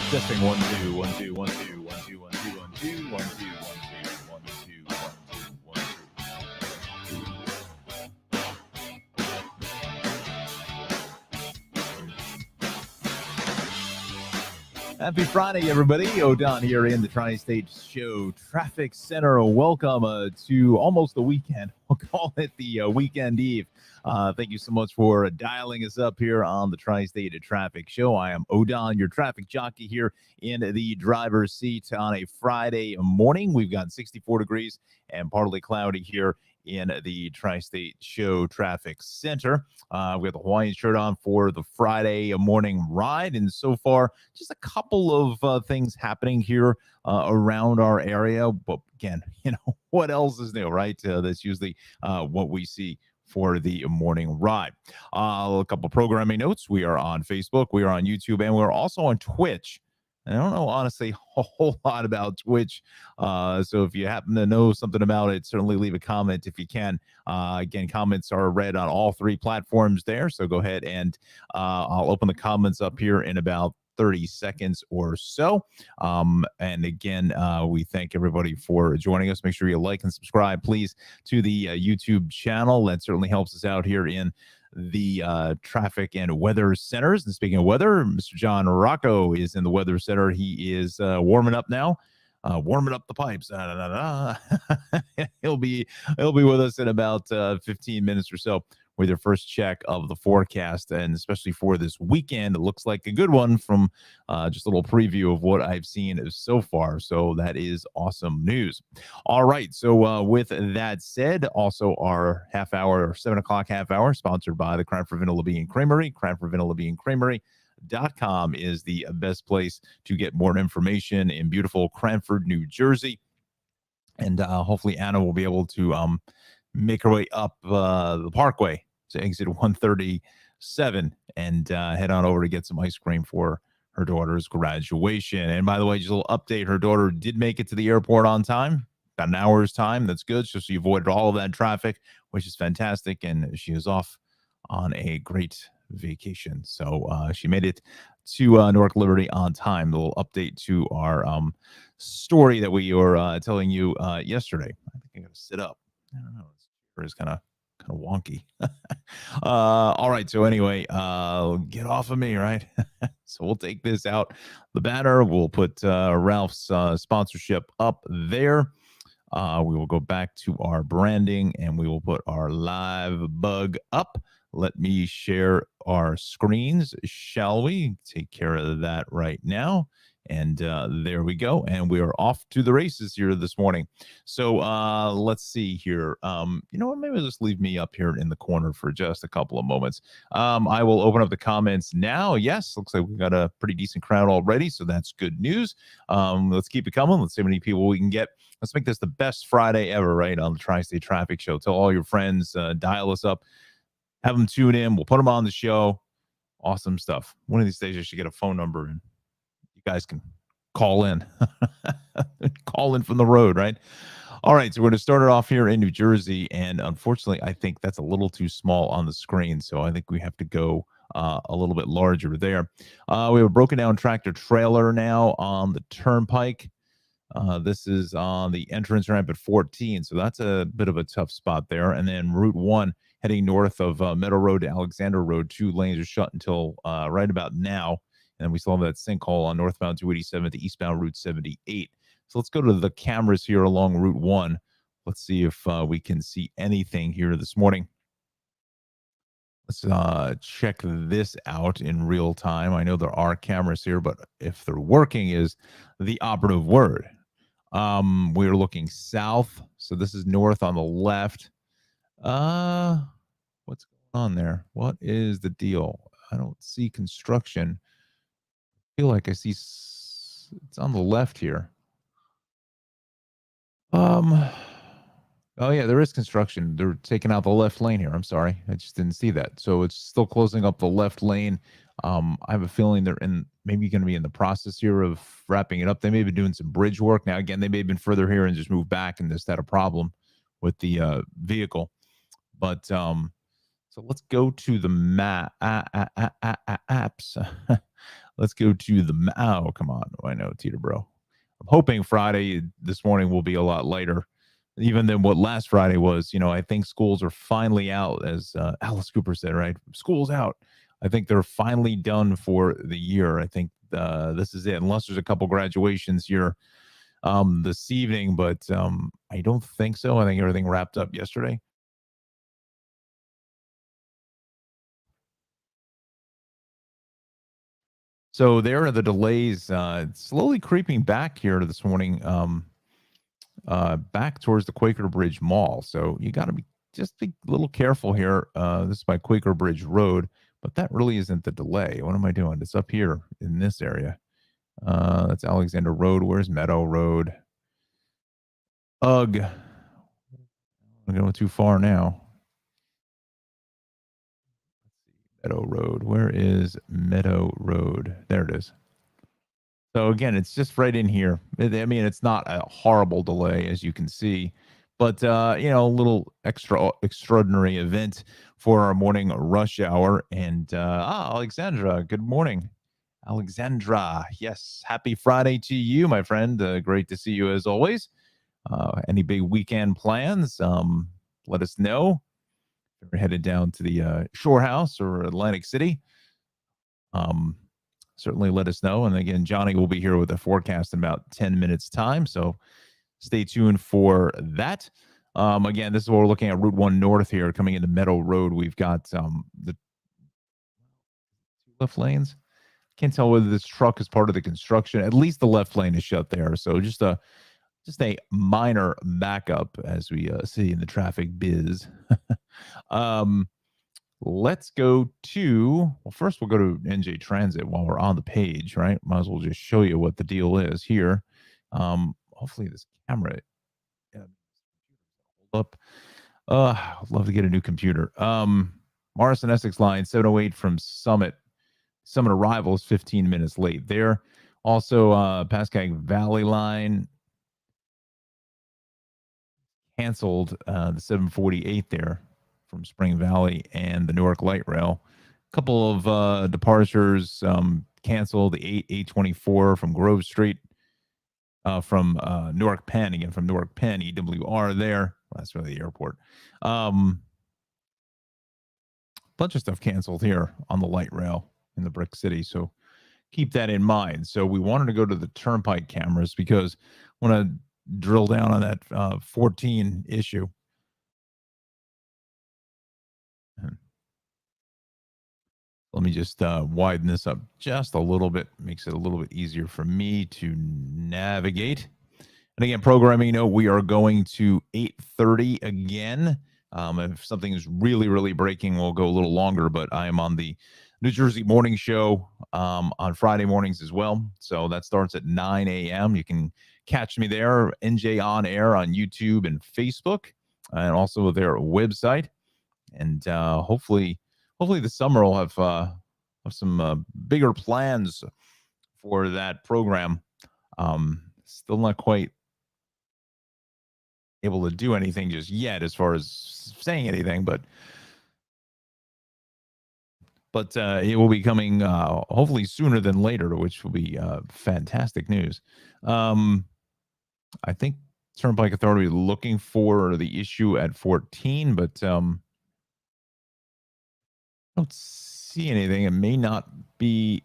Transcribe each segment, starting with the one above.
Testing 1, 2, 1, 2, 1, 2, 1, 2, 1, 2. Happy Friday, everybody. O'Don here in the Tri-State Show Traffic Center. Welcome to almost the weekend. We'll call it the weekend eve. Thank you so much for dialing us up here on the Tri-State Traffic Show. I am O'Don, your traffic jockey here in the driver's seat on a Friday morning. We've got 64 degrees and partly cloudy here in the Tri-State Show Traffic Center. We got the Hawaiian shirt on for the Friday morning ride. And so far, just a couple of things happening here around our area. But again, what else is new, right? That's usually what we see for the morning ride. A couple programming notes. We are on Facebook, we are on YouTube, and we're also on Twitch. I don't know, honestly, a whole lot about Twitch. So if you happen to know something about it, certainly leave a comment if you can. Again, comments are read on all three platforms there. So go ahead and I'll open the comments up here in about 30 seconds or so. And again, we thank everybody for joining us. Make sure you like and subscribe, please, to the YouTube channel. That certainly helps us out here in the traffic and weather centers. And speaking of weather, Mr. Jon Rocco is in the weather center. He is warming up now, warming up the pipes. He'll be with us in about 15 minutes or so with your first check of the forecast, and especially for this weekend, it looks like a good one from just a little preview of what I've seen so far. So that is awesome news. All right. So with that said, also our half hour, 7 o'clock half hour, sponsored by the Cranford Vanilla Bean Creamery. Cranford Vanilla Bean Creamery.com is the best place to get more information in beautiful Cranford, New Jersey. And hopefully Anna will be able to make her way up the parkway to exit 137 and head on over to get some ice cream for her daughter's graduation. And by the way, just a little update, her daughter did make it to the airport on time, about an hour's time. That's good. So she avoided all of that traffic, which is fantastic. And she is off on a great vacation. So she made it to Newark Liberty on time. A little update to our story that we were telling you yesterday. I think I got to sit up. I don't know. It's kind of wonky. All right. So anyway, get off of me, right? So we'll take this out the banner. We'll put Ralph's sponsorship up there. We will go back to our branding and we will put our live bug up. Let me share our screens, shall we? Take care of that right now. And there we go. And we are off to the races here this morning. So let's see here. You know what? Maybe just leave me up here in the corner for just a couple of moments. I will open up the comments now. Yes, looks like we've got a pretty decent crowd already. So that's good news. Let's keep it coming. Let's see how many people we can get. Let's make this the best Friday ever, right, on the Tri-State Traffic Show. Tell all your friends, dial us up, have them tune in. We'll put them on the show. Awesome stuff. One of these days, I should get a phone number and you guys can call in. Call in from the road, right? All right, so we're going to start it off here in New Jersey, and unfortunately, I think that's a little too small on the screen, so I think we have to go a little bit larger there. We have a broken down tractor trailer now on the turnpike. This is on the entrance ramp at 14, so that's a bit of a tough spot there. And then Route 1 heading north of Meadow Road to Alexander Road, 2 lanes are shut until right about now. And we still have that sinkhole on northbound 287 to eastbound Route 78. So let's go to the cameras here along Route 1. Let's see if we can see anything here this morning. Let's check this out in real time. I know there are cameras here, but if they're working is the operative word. We're looking south. So this is north on the left. What's going on there? What is the deal? I don't see construction. Feel like I see it's on the left here. Oh yeah, there is construction. They're taking out the left lane here. I'm sorry, I just didn't see that. So it's still closing up the left lane. I have a feeling they're maybe going to be in the process here of wrapping it up. They may be doing some bridge work now. Again, they may have been further here and just moved back and just had a problem with the vehicle. But so let's go to the apps. Let's go to the oh, come on. I know, Teterboro. I'm hoping Friday this morning will be a lot lighter, even than what last Friday was. I think schools are finally out, as Alice Cooper said, right? School's out. I think they're finally done for the year. I think this is it, unless there's a couple graduations here this evening, but I don't think so. I think everything wrapped up yesterday. So there are the delays slowly creeping back here this morning, back towards the Quaker Bridge Mall. So you got to be a little careful here. This is by Quaker Bridge Road, but that really isn't the delay. What am I doing? It's up here in this area. That's Alexander Road. Where's Meadow Road? Ugh. I'm going too far now. Meadow Road. Where is Meadow Road? There it is. So again, it's just right in here. I mean, it's not a horrible delay, as you can see, but a little extraordinary event for our morning rush hour. And Alexandra, good morning. Alexandra, yes, happy Friday to you, my friend. Great to see you as always. Any big weekend plans? Let us know. If you're headed down to the Shore House or Atlantic City, certainly let us know. And again, Johnny will be here with a forecast in about 10 minutes time. So stay tuned for that. Again, this is what we're looking at Route 1 North here coming into Meadow Road. We've got the left lanes. Can't tell whether this truck is part of the construction. At least the left lane is shut there. So just a minor backup as we see in the traffic biz. Let's go to, well, first we'll go to NJ Transit while we're on the page, right? Might as well just show you what the deal is here. Hopefully this camera hold up. I'd love to get a new computer. Morrison Essex line 708 from Summit. Summit arrival is 15 minutes late there. Also, Pascagoula Valley line canceled the 748 there from Spring Valley and the Newark Light Rail. A couple of departures canceled. The 824 from Grove Street, from Newark Penn, again from Newark Penn, EWR there. Well, that's really the airport. Bunch of stuff canceled here on the light rail in the Brick City. So keep that in mind. So we wanted to go to the Turnpike cameras because I want to drill down on that 14 issue. Let me just widen this up just a little bit. Makes it a little bit easier for me to navigate. And again, programming note, we are going to 8:30 again. If something is really, really breaking, we'll go a little longer, but I am on the New Jersey Morning Show on Friday mornings as well. So that starts at 9 a.m. You can catch me there, NJ On Air on YouTube and Facebook, and also their website. And hopefully the summer will have some bigger plans for that program. Still not quite able to do anything just yet as far as saying anything, but it will be coming hopefully sooner than later, which will be fantastic news. I think Turnpike Authority is looking for the issue at 14, but don't see anything. It may not be.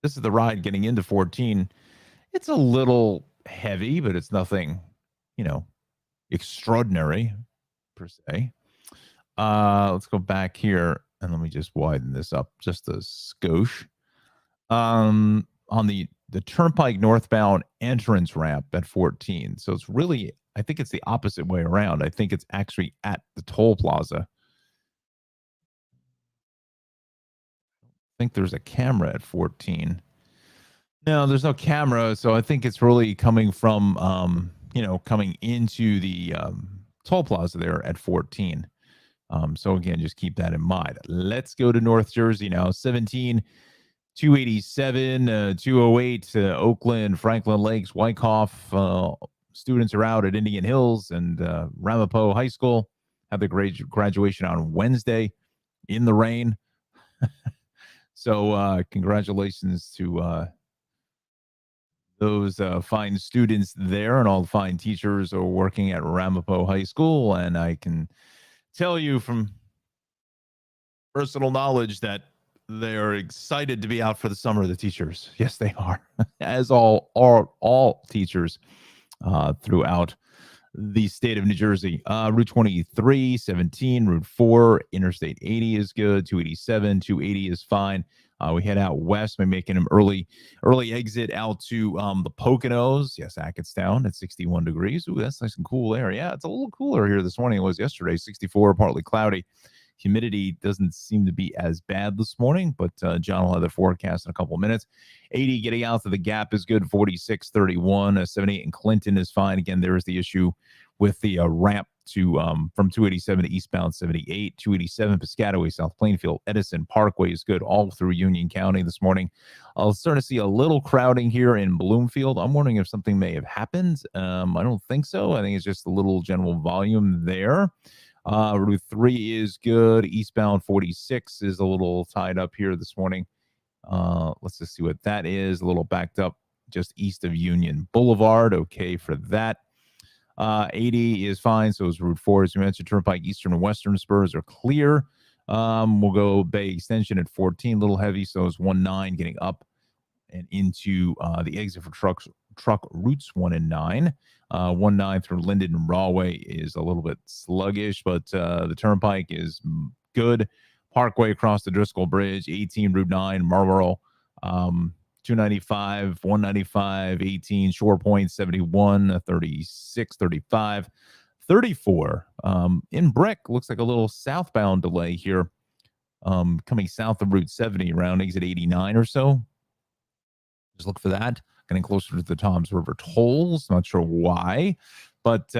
This is the ride getting into 14. It's a little heavy, but it's nothing, extraordinary per se. Let's go back here and let me just widen this up just a skosh. On the Turnpike northbound entrance ramp at 14. So it's really, I think it's the opposite way around. I think it's actually at the toll plaza. I think there's a camera at 14. No, there's no camera, so I think it's really coming from coming into the toll plaza there at 14. So again, just keep that in mind. Let's go to North Jersey now. 17, 287, 208, Oakland, Franklin Lakes, Wyckoff. Students are out at Indian Hills and Ramapo High School. Have the graduation on Wednesday in the rain. So congratulations to those fine students there and all the fine teachers who are working at Ramapo High School. And I can tell you from personal knowledge that they are excited to be out for the summer. The teachers, yes, they are, as all teachers throughout the state of New Jersey. Route 23, 17, Route 4, Interstate 80 is good. 287, 280 is fine. We head out west by making an early exit out to the Poconos. Yes, Hackettstown at 61 degrees. Ooh, that's nice and cool there. Yeah, it's a little cooler here this morning than it was yesterday. 64, partly cloudy. Humidity doesn't seem to be as bad this morning, but John will have the forecast in a couple of minutes. 80 getting out to the Gap is good. 46, 31. 78 in Clinton is fine. Again, there is the issue with the ramp to from 287 to eastbound 78. 287 Piscataway, South Plainfield, Edison Parkway is good all through Union County this morning. I'll start to see a little crowding here in Bloomfield. I'm wondering if something may have happened. I don't think so. I think it's just a little general volume there. Route 3 is good. Eastbound 46 is a little tied up here this morning. Let's just see what that is. A little backed up just east of Union Boulevard. Okay for that. 80 is fine. So is Route 4. As you mentioned, Turnpike Eastern and Western spurs are clear. We'll go Bay Extension at 14. A little heavy. So is 19 getting up and into the exit for truck routes 1 and 9. 19 through Linden and Rahway is a little bit sluggish, but the Turnpike is good. Parkway across the Driscoll Bridge, 18 Route 9, Marlboro, 295, 195, 18, Shore Point, 71, 36, 35, 34. In Brick, looks like a little southbound delay here coming south of Route 70 around exit 89 or so. Just look for that. Getting closer to the Toms River tolls. Not sure why, but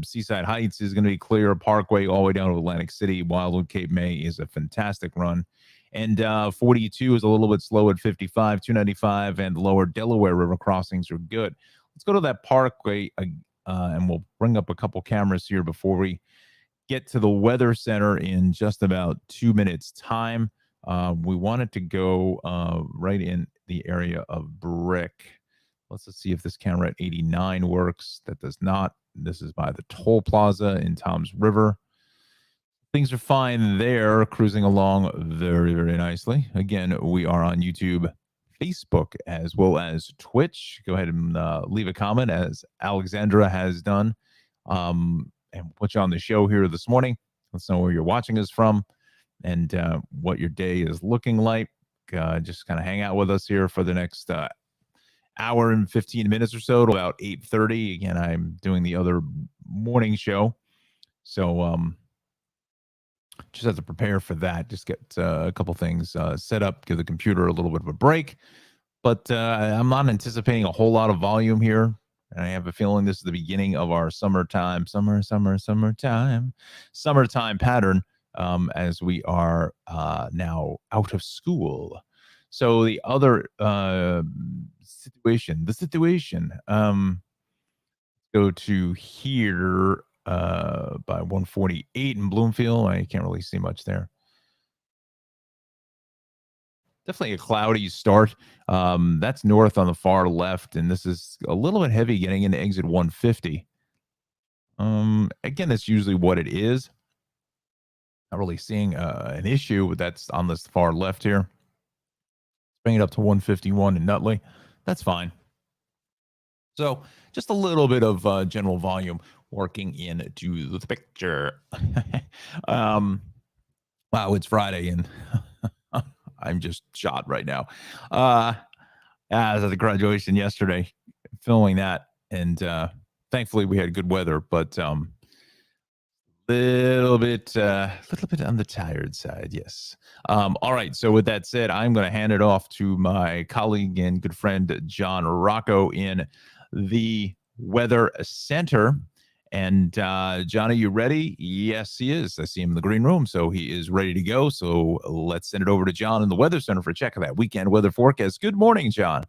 Seaside Heights is going to be clear. Parkway all the way down to Atlantic City. Wildwood Cape May is a fantastic run. And 42 is a little bit slow at 55. 295 and lower Delaware River crossings are good. Let's go to that Parkway and we'll bring up a couple cameras here before we get to the Weather Center in just about 2 minutes' time. We wanted to go right in the area of Brick. Let's just see if this camera at 89 works. That does not. This is by the toll plaza in Toms River. Things are fine there, cruising along very, very nicely. Again, we are on YouTube, Facebook, as well as Twitch. Go ahead and leave a comment, as Alexandra has done, and put you on the show here this morning. Let's know where you're watching us from and what your day is looking like. Just kind of hang out with us here for the next hour and 15 minutes or so, to about 8:30. Again, I'm doing the other morning show, so just have to prepare for that. Just get a couple things set up, give the computer a little bit of a break. But I'm not anticipating a whole lot of volume here. And I have a feeling this is the beginning of our summertime pattern, as we are now out of school. So the other situation, go to here by 148 in Bloomfield. I can't really see much there. Definitely a cloudy start. That's north on the far left, and this is a little bit heavy getting into exit 150. Again, that's usually what it is. Not really seeing an issue with that's on this far left here. Bring it up to 151 in Nutley. That's fine. So just a little bit of general volume working into the picture. Wow, it's Friday and I'm just shot right now. I was at the graduation yesterday, filming that, and thankfully we had good weather, but little bit on the tired side, yes. All right, so with that said, I'm going to hand it off to my colleague and good friend Jon Rocco in the Weather Center. And John, are you ready? Yes, he is. I see him in the green room, so he is ready to go. So let's send it over to John in the Weather Center for a check of that weekend weather forecast. Good morning, John.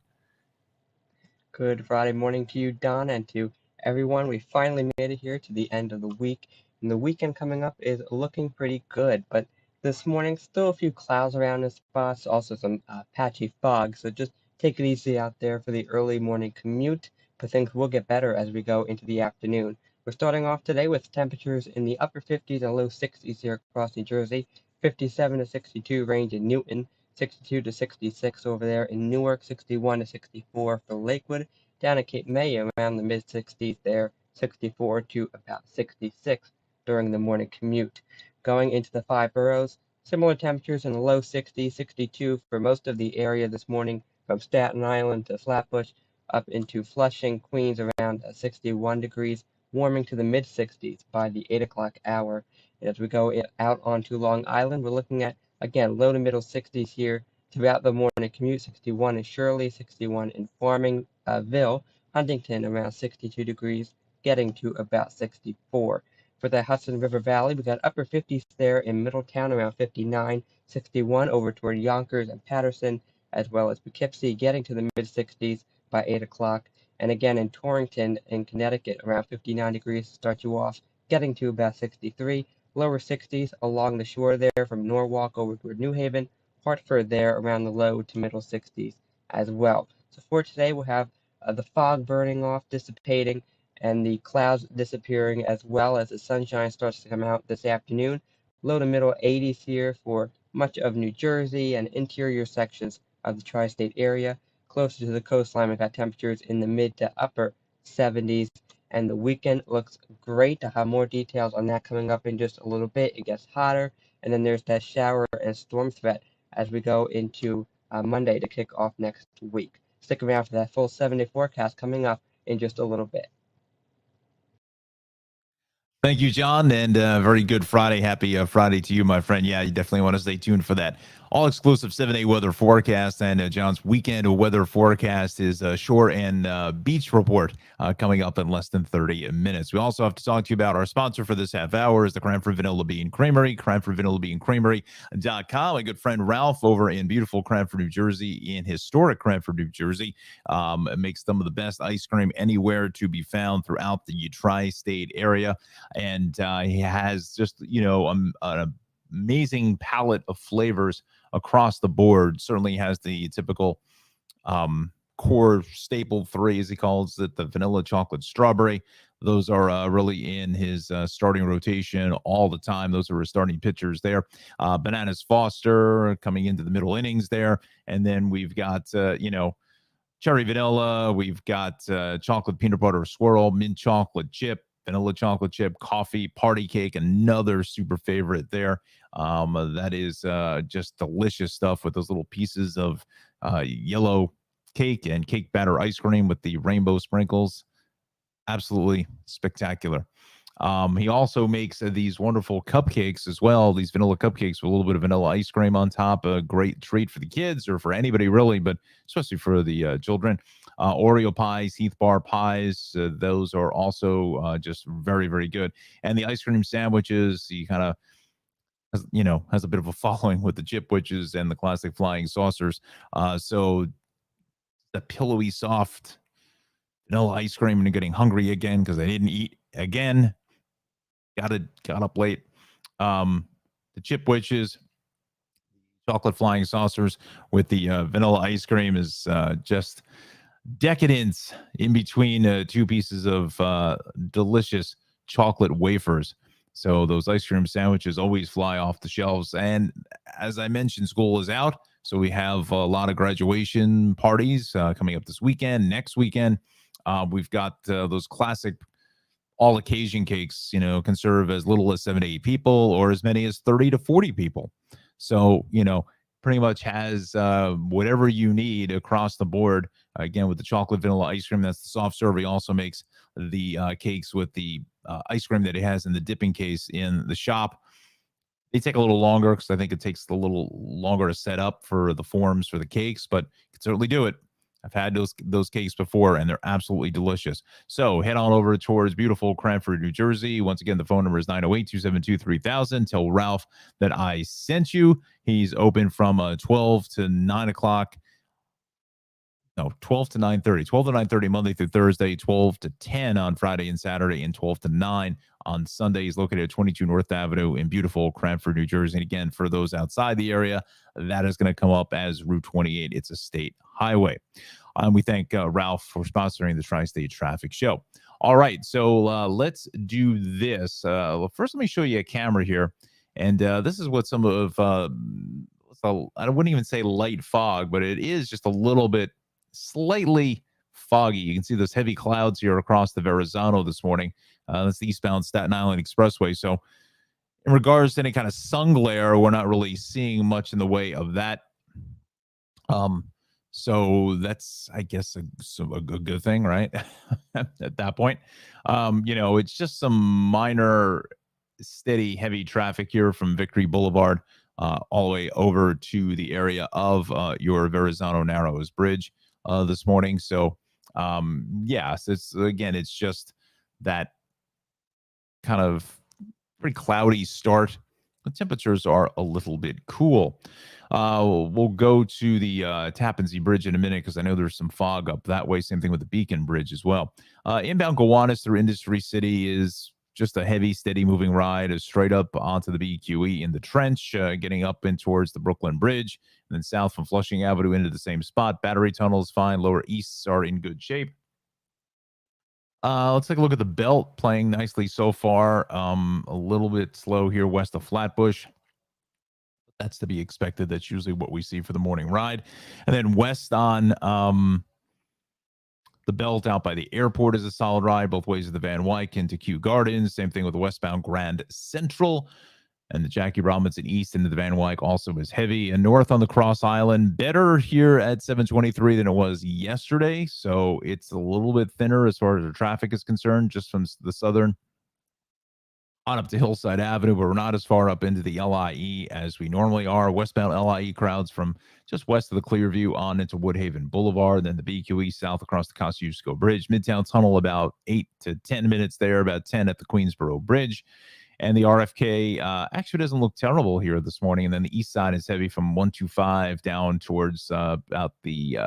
Good Friday morning to you, Don, and to everyone. We finally made it here to the end of the week, and the weekend coming up is looking pretty good. But this morning. Still a few clouds around in spots, also some patchy fog. So just take it easy out there for the early morning commute, but things will get better as we go into the afternoon. We're starting off today with temperatures in the upper 50s and low 60s here across New Jersey, 57 to 62 range in Newton, 62 to 66 over there in Newark, 61 to 64 for Lakewood, down at Cape May around the mid 60s there, 64 to about 66 during the morning commute. Going into the five boroughs, similar temperatures in the low 60s, 62 for most of the area this morning from Staten Island to Flatbush up into Flushing, Queens around 61 degrees, warming to the mid 60s by the 8 o'clock hour. And as we go out onto Long Island, we're looking at, again, low to middle 60s here throughout the morning commute, 61 in Shirley, 61 in Farmingville, Huntington around 62 degrees, getting to about 64. For the Hudson River Valley, we got upper 50s there in Middletown around 59, 61 over toward Yonkers and Patterson, as well as Poughkeepsie, getting to the mid 60s by 8 o'clock. And again in Torrington in Connecticut around 59 degrees to start you off, getting to about 63. Lower 60s along the shore there from Norwalk over toward New Haven, Hartford there around the low to middle 60s as well. So for today, we'll have the fog burning off, dissipating, and the clouds disappearing as well as the sunshine starts to come out this afternoon. Low to middle 80s here for much of New Jersey and interior sections of the tri-state area. Closer to the coastline, we've got temperatures in the mid to upper 70s, and the weekend looks great. I'll have more details on that coming up in just a little bit. It gets hotter, and then there's that shower and storm threat as we go into Monday to kick off next week. Stick around for that full 7-day forecast coming up in just a little bit. Thank you, John, and very good Friday. Happy Friday to you, my friend. Yeah, you definitely want to stay tuned for that all-exclusive 7-day weather forecast. And John's weekend weather forecast is shore and beach report coming up in less than 30 minutes. We also have to talk to you about our sponsor for this half hour is the Cranford Vanilla Bean Creamery, CranfordVanillaBeanCreamery.com. My good friend Ralph over in beautiful Cranford, New Jersey, in historic Cranford, New Jersey, makes some of the best ice cream anywhere to be found throughout the tri-state area. And he has just, an amazing palette of flavors across the board. Certainly has the typical core staple three, as he calls it, the vanilla, chocolate, strawberry. Those are really in his starting rotation all the time. Those are his starting pitchers there. Bananas Foster coming into the middle innings there. And then we've got, cherry vanilla. We've got chocolate peanut butter swirl, mint chocolate chip, vanilla chocolate chip, coffee, party cake, another super favorite there. That is just delicious stuff with those little pieces of yellow cake and cake batter ice cream with the rainbow sprinkles. Absolutely spectacular. He also makes these wonderful cupcakes as well, these vanilla cupcakes with a little bit of vanilla ice cream on top. A great treat for the kids or for anybody really, but especially for the children. Oreo pies, Heath bar pies, those are also just very, very good. And the ice cream sandwiches, he kind of has a bit of a following with the chipwiches and the classic flying saucers. So the pillowy, soft vanilla ice cream, and getting hungry again because I didn't eat again. Got up late. The chipwiches, chocolate flying saucers with the vanilla ice cream is just decadence in between two pieces of delicious chocolate wafers. So those ice cream sandwiches always fly off the shelves. And as I mentioned, school is out. So we have a lot of graduation parties coming up this weekend, next weekend. We've got those classic all occasion cakes, can serve as little as 7 to 8 people or as many as 30 to 40 people. So, pretty much has whatever you need across the board. Again, with the chocolate vanilla ice cream, that's the soft serve. He also makes the cakes with the ice cream that he has in the dipping case in the shop. They take a little longer because I think it takes a little longer to set up for the forms for the cakes, but you can certainly do it. I've had those cakes before, and they're absolutely delicious. So head on over towards beautiful Cranford, New Jersey. Once again, the phone number is 908-272-3000. Tell Ralph that I sent you. He's open from 12 to 9 o'clock No, 12 to 9:30. 12 to 9:30 Monday through Thursday, 12 to 10 on Friday and Saturday, and 12 to 9 on Sunday. He's located at 22 North Avenue in beautiful Cranford, New Jersey. And again, for those outside the area, that is going to come up as Route 28. It's a state highway. And we thank Ralph for sponsoring the Tri-State Traffic Show. All right, so let's do this. First, let me show you a camera here. And this is what some of, I wouldn't even say light fog, but it is just a little bit slightly foggy. You can see those heavy clouds here across the Verrazano this morning. That's the eastbound Staten Island Expressway. So in regards to any kind of sun glare, we're not really seeing much in the way of that. So that's, I guess, a good thing, right? At that point, it's just some minor, steady, heavy traffic here from Victory Boulevard all the way over to the area of your Verrazano Narrows Bridge this morning. So, it's just that kind of pretty cloudy start. The temperatures are a little bit cool. We'll go to the Tappan Zee Bridge in a minute because I know there's some fog up that way. Same thing with the Beacon Bridge as well. Inbound Gowanus through Industry City is just a heavy, steady moving ride is straight up onto the BQE in the trench, getting up in towards the Brooklyn Bridge, and then south from Flushing Avenue into the same spot. Battery Tunnel is fine. Lower Easts are in good shape. Let's take a look at the belt, playing nicely so far. A little bit slow here west of Flatbush. That's to be expected. That's usually what we see for the morning ride. And then west on the belt out by the airport is a solid ride, both ways of the Van Wyck into Kew Gardens. Same thing with the westbound Grand Central. And the Jackie Robinson East into the Van Wyck also is heavy. And north on the Cross Island, better here at 723 than it was yesterday. So it's a little bit thinner as far as the traffic is concerned, just from the southern on up to Hillside Avenue, but we're not as far up into the LIE as we normally are. Westbound LIE crowds from just west of the Clearview on into Woodhaven Boulevard, then the BQE south across the Kosciuszko Bridge. Midtown Tunnel about 8 to 10 minutes there, about 10 at the Queensboro Bridge. And the RFK actually doesn't look terrible here this morning. And then the east side is heavy from 125 down towards about the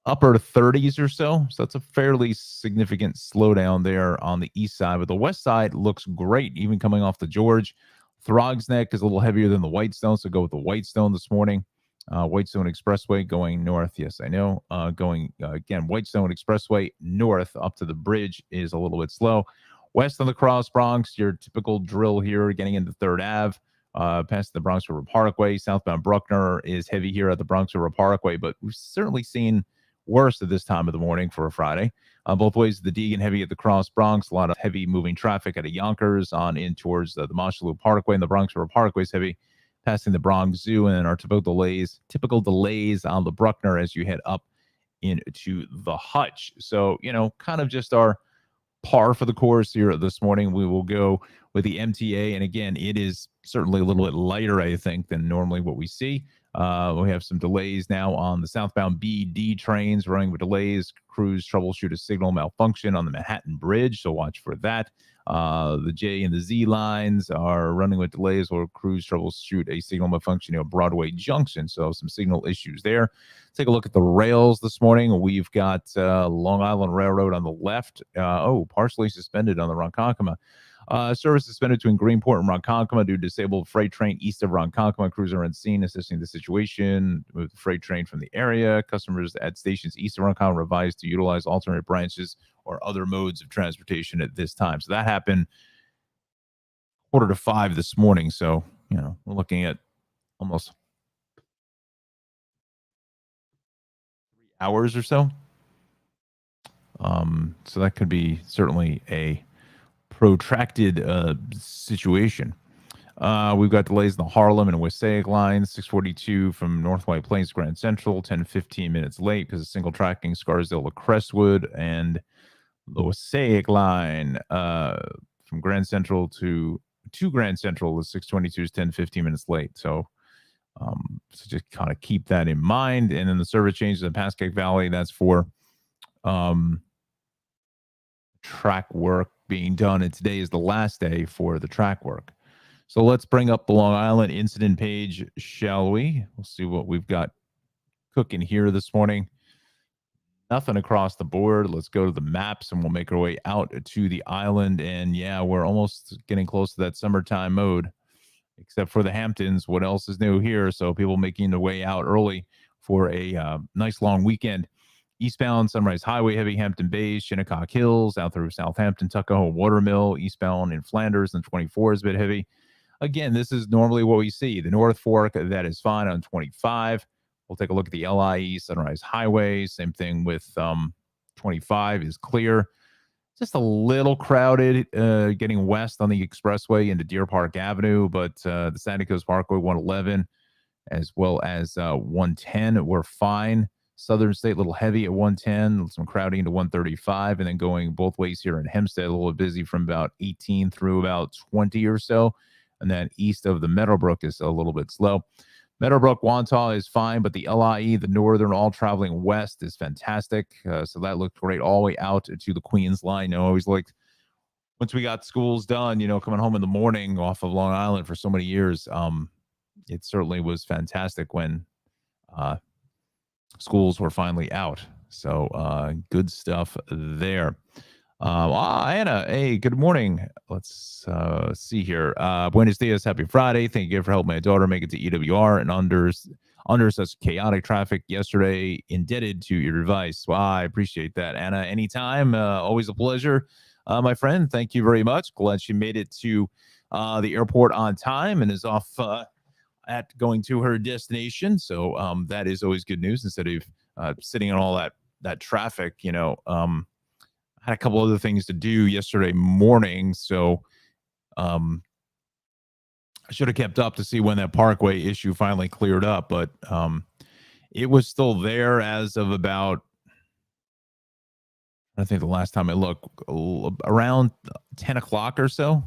upper 30s or so. So that's a fairly significant slowdown there on the east side. But the west side looks great, even coming off the George. Throgs Neck is a little heavier than the Whitestone, so go with the Whitestone this morning. Whitestone Expressway going north. Yes, I know. Again, Whitestone Expressway north up to the bridge is a little bit slow. West on the Cross Bronx, your typical drill here, getting into 3rd Ave. Past the Bronx River Parkway. Southbound Bruckner is heavy here at the Bronx River Parkway, but we've certainly seen worse at this time of the morning for a Friday. Both ways, the Deegan heavy at the Cross Bronx, a lot of heavy moving traffic at a Yonkers on in towards the Mosholu Parkway, and the Bronx River Parkway is heavy, passing the Bronx Zoo, and then our typical delays on the Bruckner as you head up into the Hutch. So, kind of just our par for the course here this morning. We will go with the MTA, and again, it is certainly a little bit lighter, I think, than normally what we see. We have some delays now on the southbound BD trains, running with delays. Crews troubleshoot a signal malfunction on the Manhattan Bridge, so watch for that. The J and the Z lines are running with delays, or crews troubleshoot a signal malfunction at Broadway Junction, so some signal issues there. Take a look at the rails this morning. We've got Long Island Railroad on the left. Partially suspended on the Ronkonkoma. Service suspended between Greenport and Ronkonkoma due to disabled freight train east of Ronkonkoma. Crews are on scene assessing the situation. Move the freight train from the area. Customers at stations east of Ronkonkoma advised to utilize alternate branches or other modes of transportation at this time. So that happened 4:45 this morning. So, we're looking at almost 3 hours or so. So that could be certainly a protracted situation. We've got delays in the Harlem and Wassaic lines, 642 from North White Plains to Grand Central, 10-15 minutes late because of single tracking Scarsdale to Crestwood, and the Wassaic line from Grand Central to Grand Central is 622 is 10-15 minutes late. So just kind of keep that in mind. And then the service changes in Pascack Valley, that's for track work being done, and today is the last day for the track work. So let's bring up the Long Island incident page, shall we? We'll see what we've got cooking here this morning. Nothing across the board. Let's go to the maps and we'll make our way out to the island. And yeah, we're almost getting close to that summertime mode, except for the Hamptons. What else is new here? So people making their way out early for a nice long weekend. Eastbound Sunrise Highway, heavy Hampton Bays, Shinnecock Hills, out through Southampton, Tuckahoe, Watermill, eastbound in Flanders, and 24 is a bit heavy. Again, this is normally what we see. The North Fork, that is fine on 25. We'll take a look at the LIE Sunrise Highway. Same thing with 25 is clear. Just a little crowded getting west on the expressway into Deer Park Avenue, but the Santa Cruz Parkway 111 as well as 110 were fine. Southern State a little heavy at 110, some crowding to 135, and then going both ways here in Hempstead, a little busy from about 18 through about 20 or so. And then east of the Meadowbrook is a little bit slow. Meadowbrook, Wantagh is fine, but the LIE, the northern, all traveling west is fantastic. So that looked great all the way out to the Queens line. I always liked, once we got schools done, coming home in the morning off of Long Island for so many years, it certainly was fantastic when schools were finally out. So good stuff there. Anna, hey, good morning. Let's see here. Buenos dias, happy Friday. Thank you for helping my daughter make it to EWR and under such chaotic traffic yesterday. Indebted to your advice. Well, I appreciate that, Anna. Anytime, always a pleasure, my friend. Thank you very much. Glad she made it to the airport on time and is off at going to her destination. So that is always good news instead of sitting in all that traffic. Had a couple other things to do yesterday morning, so I should have kept up to see when that Parkway issue finally cleared up, but it was still there as of about, I think the last time I looked, around 10 o'clock or so.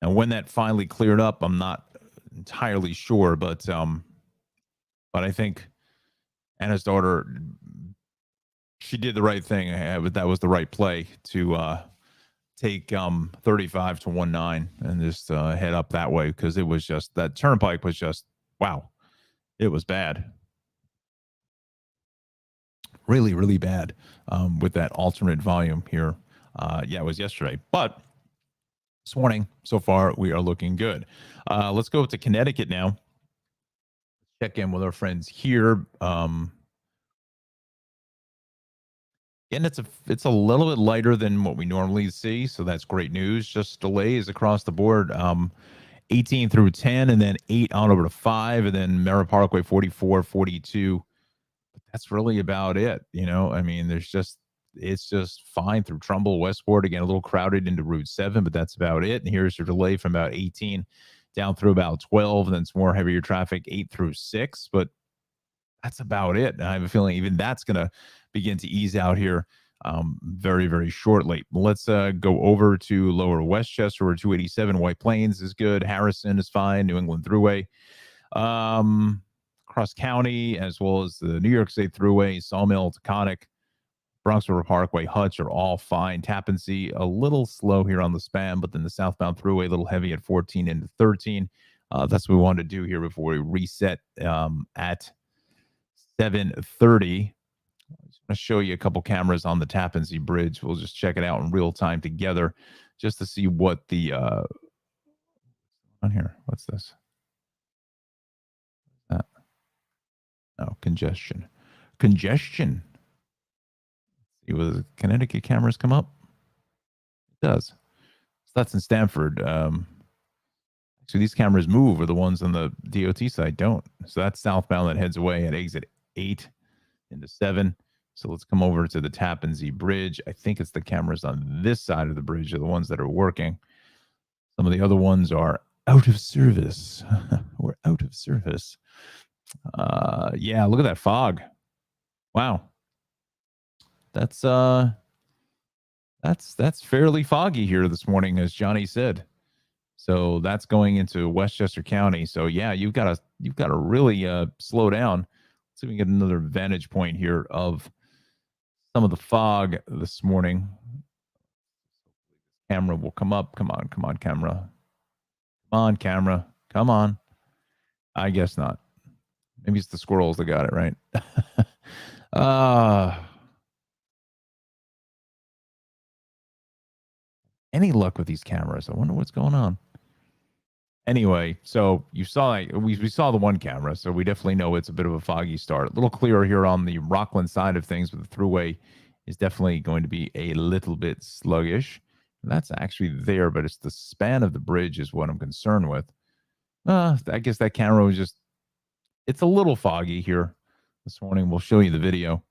And when that finally cleared up, I'm not entirely sure, but I think Anna's daughter, she did the right thing. That was the right play to take 35 to 19 and just head up that way, because it was just, that turnpike was just, wow, it was bad. Really, really bad with that alternate volume here. Yeah, it was yesterday, but this morning, so far, we are looking good. Let's go to Connecticut now. Check in with our friends here. And it's a little bit lighter than what we normally see, so that's great news. Just delays across the board. 18 through 10, and then 8 on over to 5, and then Merritt Parkway 44, 42. But that's really about it. I mean, it's just fine through Trumbull, Westport. Again, a little crowded into Route 7, but that's about it. And here's your delay from about 18 down through about 12, and then some more heavier traffic 8 through 6. But that's about it. And I have a feeling even that's going to begin to ease out here very, very shortly. Let's go over to Lower Westchester, where 287 White Plains is good. Harrison is fine. New England Thruway. Cross County, as well as the New York State Thruway, Sawmill, Taconic, Bronx River Parkway, Hutch are all fine. Tappan Zee, a little slow here on the span, but then the southbound Thruway, a little heavy at 14 into 13. That's what we wanted to do here before we reset at 7:30. I'm just going to show you a couple cameras on the Tappan Zee Bridge. We'll just check it out in real time together just to see what the on here. What's this? No, congestion. See, will the Connecticut cameras come up? It does. So that's in Stamford. So these cameras move, or the ones on the DOT side don't. So that's southbound that heads away at exit 8 into 7. So let's come over to the Tappan Zee Bridge. I think it's the cameras on this side of the bridge are the ones that are working. Some of the other ones are out of service. We're out of service. Yeah, look at that fog. Wow. That's fairly foggy here this morning, as Johnny said. So that's going into Westchester County. So yeah, you've got to really slow down. Let's see if we can get another vantage point here of some of the fog this morning. Camera will come up. Come on, camera. Come on, camera. Come on. I guess not. Maybe it's the squirrels that got it right. Any luck with these cameras? I wonder what's going on. Anyway, so you saw we saw the one camera, so we definitely know it's a bit of a foggy start. A little clearer here on the Rockland side of things, but the thruway is definitely going to be a little bit sluggish. That's actually there, but it's the span of the bridge is what I'm concerned with. I guess that camera was just, it's a little foggy here this morning. We'll show you the video.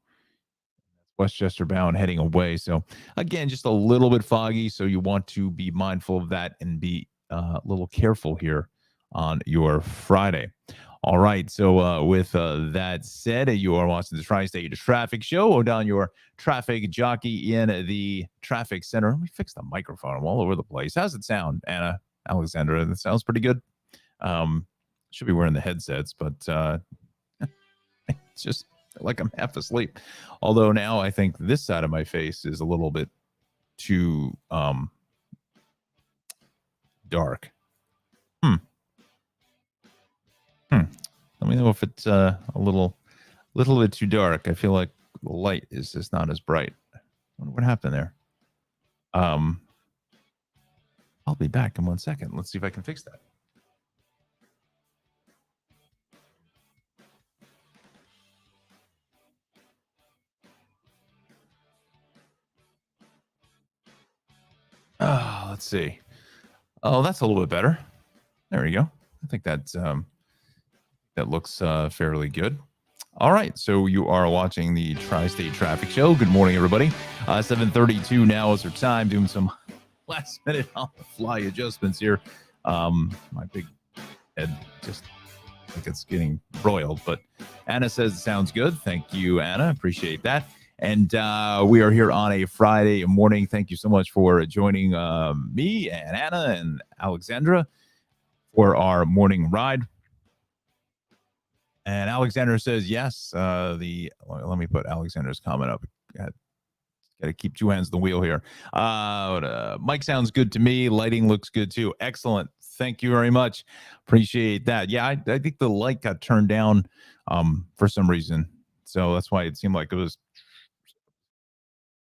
Westchester bound heading away. So again, just a little bit foggy. So you want to be mindful of that and be a little careful here on your Friday. All right. So with that said, you are watching the Tri-State Traffic Show. Down your traffic jockey in the traffic center. Let me fix the microphone. I'm all over the place. How's it sound, Anna Alexandra? That sounds pretty good. Should be wearing the headsets, but it's just like I'm half asleep. Although now I think this side of my face is a little bit too dark. Let me know if it's a little bit too dark. I feel like the light is just not as bright. I wonder what happened there. I'll be back in 1 second. Let's see if I can fix that. Let's see. Oh, that's a little bit better. There we go. I think that looks fairly good. All right, so you are watching the Tri-State Traffic Show. Good morning, everybody. 7:32 now is our time. Doing some last minute on the fly adjustments here. My big head just, I think it's getting broiled, but Anna says it sounds good. Thank you, Anna. Appreciate that. And we are here on a Friday morning. Thank you so much for joining me and Anna and Alexandra for our morning ride. And Alexandra says yes. Let me put Alexandra's comment up. Got to keep two hands on the wheel here. Mic sounds good to me. Lighting looks good too. Excellent. Thank you very much. Appreciate that. Yeah, I think the light got turned down for some reason. So that's why it seemed like it was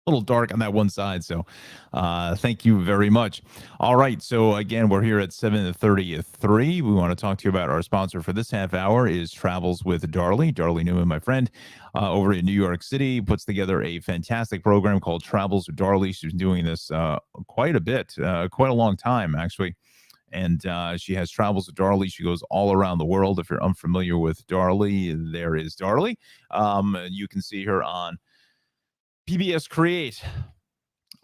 a little dark on that one side. So thank you very much. All right. So again, we're here at 7:33. We want to talk to you about our sponsor for this half hour is Travels with Darley. Darley Newman, my friend, over in New York City, puts together a fantastic program called Travels with Darley. She's been doing this quite a bit, quite a long time, actually. And she has Travels with Darley. She goes all around the world. If you're unfamiliar with Darley, there is Darley. You can see her on PBS Create,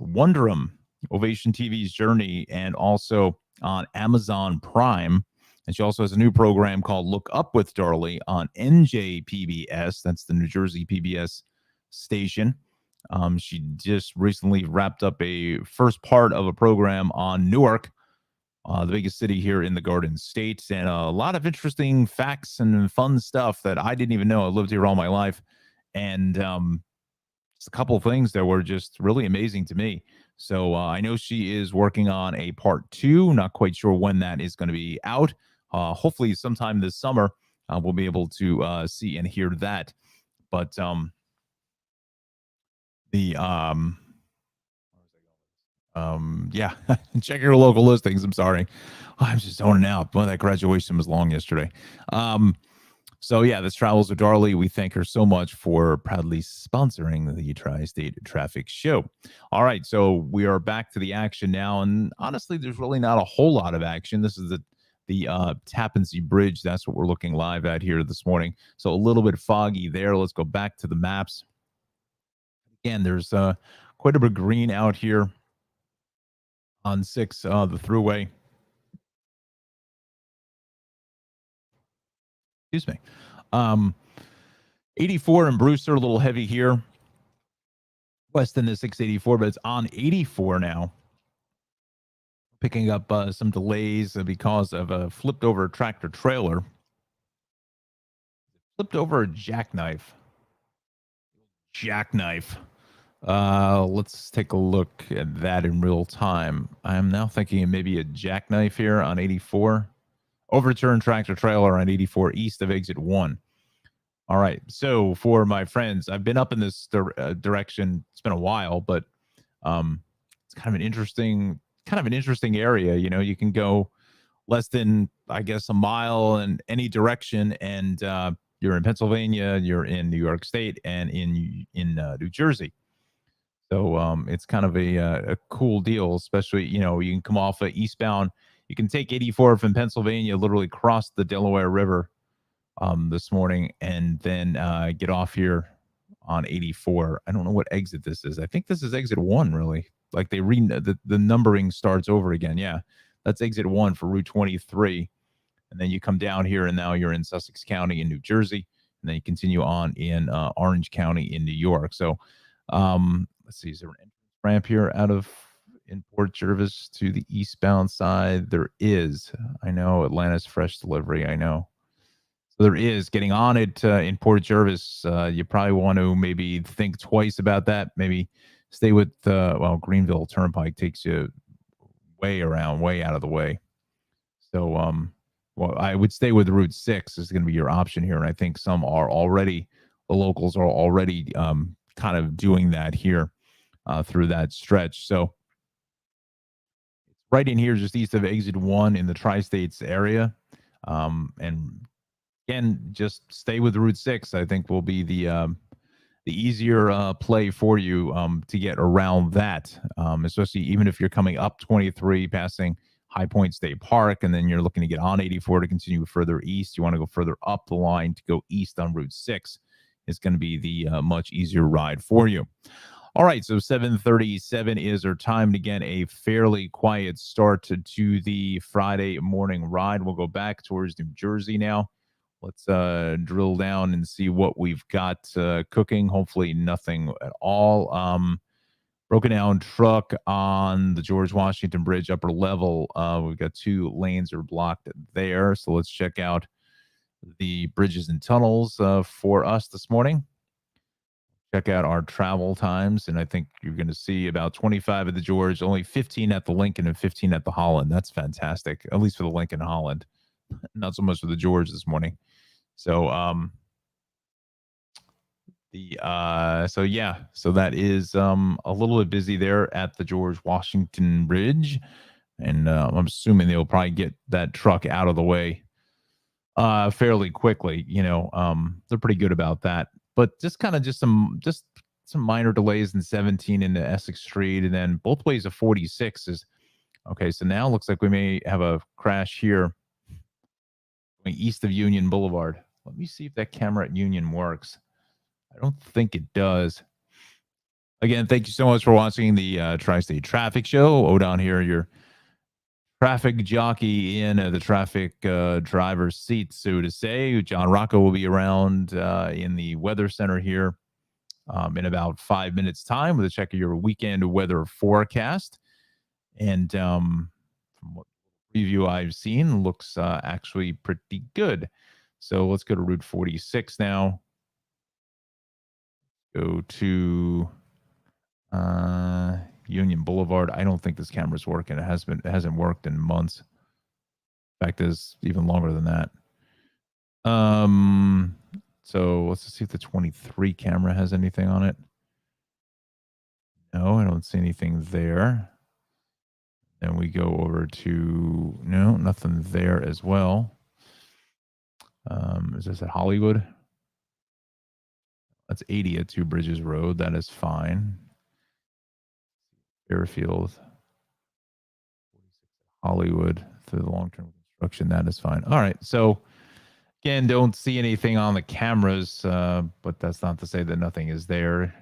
Wonderum, Ovation TV's Journey, and also on Amazon Prime. And she also has a new program called Look Up with Darley on NJPBS. That's the New Jersey PBS station. She just recently wrapped up a first part of a program on Newark, the biggest city here in the Garden State, and a lot of interesting facts and fun stuff that I didn't even know. I lived here all my life, and just a couple of things that were just really amazing to me. So I know she is working on a part 2. Not quite sure when that is going to be out. Hopefully sometime this summer we'll be able to see and hear that. But yeah, check your local listings. I'm sorry. I'm just zoning out. Boy, that graduation was long yesterday. So yeah, this Travels with Darley. We thank her so much for proudly sponsoring the Tri-State Traffic Show. All right, so we are back to the action now, and honestly, there's really not a whole lot of action. This is the Tappan Zee Bridge. That's what we're looking live at here this morning. So a little bit foggy there. Let's go back to the maps. Again, there's quite a bit of green out here on 6, the thruway. Excuse me. 84 in Brewster, a little heavy here. West in the 684, but it's on 84 now. Picking up some delays because of a flipped over tractor trailer. Flipped over a jackknife. Let's take a look at that in real time. I'm now thinking maybe a jackknife here on 84. Overturned tractor trailer on 84 east of exit 1. All right. So for my friends, I've been up in this direction. It's been a while, but um, it's kind of an interesting area. You know, you can go less than, I guess, a mile in any direction, and you're in Pennsylvania, you're in New York State, and in New Jersey. So it's kind of a cool deal, especially, you know, you can come off eastbound. You can take 84 from Pennsylvania, literally cross the Delaware River this morning, and then get off here on 84. I don't know what exit this is. I think this is exit one, really. Like they the numbering starts over again. Yeah, that's exit one for Route 23. And then you come down here, and now you're in Sussex County in New Jersey. And then you continue on in Orange County in New York. So let's see, is there an entrance ramp here out of in Port Jervis to the eastbound side? There is. I know Atlanta's fresh delivery. I know. So there is getting on it in Port Jervis. You probably want to maybe think twice about that. Maybe stay with Greenville Turnpike takes you way around, way out of the way. So I would stay with Route 6 is going to be your option here, and I think some are already the locals are already kind of doing that here through that stretch. So right in here, just east of Exit 1 in the Tri-States area, and again, just stay with Route 6. I think will be the easier play for you to get around that, especially even if you're coming up 23, passing High Point State Park, and then you're looking to get on 84 to continue further east. You want to go further up the line to go east on Route 6. It's going to be the much easier ride for you. All right, so 7:37 is our time to get a fairly quiet start to the Friday morning ride. We'll go back towards New Jersey now. Let's drill down and see what we've got cooking. Hopefully nothing at all. Broken down truck on the George Washington Bridge upper level. We've got 2 lanes are blocked there. So let's check out the bridges and tunnels for us this morning. Check out our travel times, and I think you're going to see about 25 at the George, only 15 at the Lincoln, and 15 at the Holland. That's fantastic, at least for the Lincoln Holland. Not so much for the George this morning. So so that is a little bit busy there at the George Washington Bridge, and I'm assuming they'll probably get that truck out of the way fairly quickly. You know, they're pretty good about that. But just some minor delays in 17 into Essex Street, and then both ways of 46 is okay. So now it looks like we may have a crash here going east of Union Boulevard. Let me see if that camera at Union works. I don't think it does. Again, thank you so much for watching the Tri-State Traffic Show. Odon here, your traffic jockey in the traffic driver's seat, so to say. Jon Rocco will be around in the weather center here in about 5 minutes' time with a check of your weekend weather forecast. And from what preview I've seen, looks actually pretty good. So let's go to Route 46 now. Go to Union Boulevard. I don't think this camera's working. It hasn't worked in months. In fact, is even longer than that. So let's see if the 23 camera has anything on it. No, I don't see anything there. Then we go over to nothing there as well. Is this at Hollywood? That's 80 at Two Bridges Road. That is fine. Fairfield, Hollywood through the long-term construction. That is fine. All right. So again, don't see anything on the cameras, but that's not to say that nothing is there.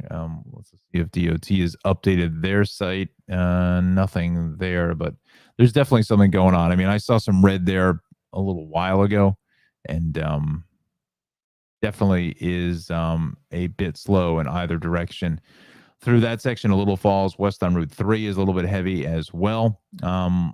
Let's see if DOT has updated their site. Nothing there, but there's definitely something going on. I mean, I saw some red there a little while ago, and definitely is a bit slow in either direction. Through that section of Little Falls, west on Route 3 is a little bit heavy as well.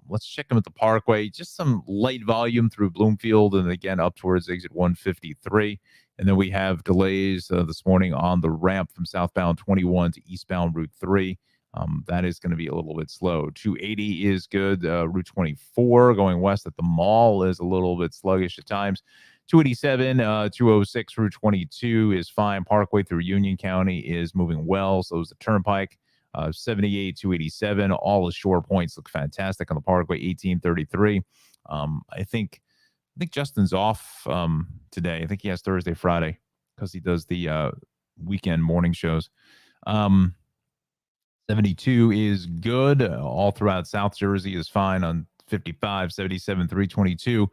Let's check them at the Parkway. Just some light volume through Bloomfield and again up towards exit 153. And then we have delays this morning on the ramp from southbound 21 to eastbound Route 3. That is going to be a little bit slow. 280 is good. Route 24 going west at the mall is a little bit sluggish at times. 287, 206 through 22 is fine. Parkway through Union County is moving well. So is the Turnpike. 78, 287. All the shore points look fantastic on the Parkway. 1833. I think Justin's off today. I think he has Thursday, Friday because he does the weekend morning shows. 72 is good. All throughout South Jersey is fine on 55, 77, 322.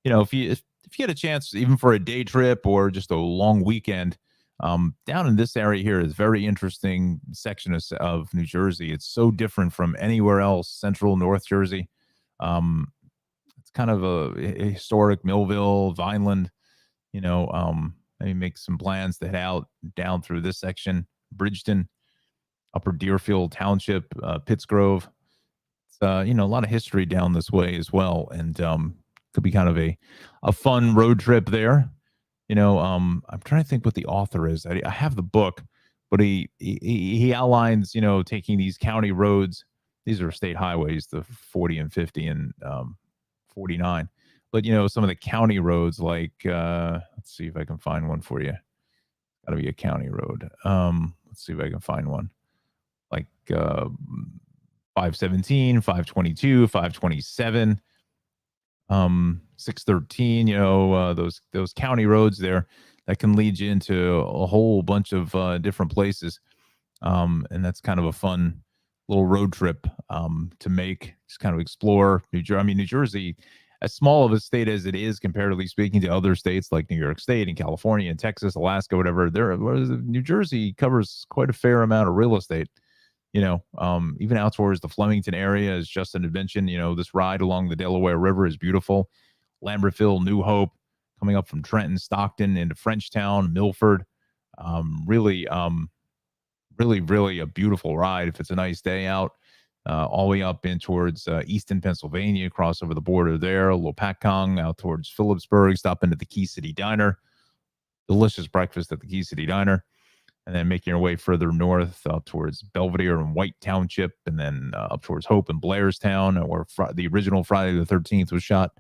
If you get a chance, even for a day trip or just a long weekend, down in this area here is very interesting section of New Jersey. It's so different from anywhere else, Central North Jersey. It's kind of a historic Millville, Vineland. Maybe make some plans to head out down through this section, Bridgeton, Upper Deerfield Township, Pittsgrove. It's a lot of history down this way as well, and could be kind of a fun road trip there. I'm trying to think what the author is. I have the book, but he outlines taking these county roads. These are state highways, the 40 and 50 and 49. But some of the county roads, like let's see if I can find one for you. Got to be a county road. Let's see if I can find one. Like 517, 522, 527, 613, those county roads there that can lead you into a whole bunch of different places. And that's kind of a fun little road trip to make, just kind of explore New Jersey. I mean, New Jersey, as small of a state as it is, comparatively speaking to other states like New York State and California and Texas, Alaska, whatever, New Jersey covers quite a fair amount of real estate. Even out towards the Flemington area, as Justin had mentioned, this ride along the Delaware River is beautiful. Lambertville, New Hope, coming up from Trenton, Stockton into Frenchtown, Milford. Really a beautiful ride if it's a nice day out. All the way up in towards Easton, Pennsylvania, cross over the border there, Lopatcong, out towards Phillipsburg, stop into the Key City Diner. Delicious breakfast at the Key City Diner. And then making your way further north up towards Belvedere and White Township, and then up towards Hope and Blairstown, where the original Friday the 13th was shot.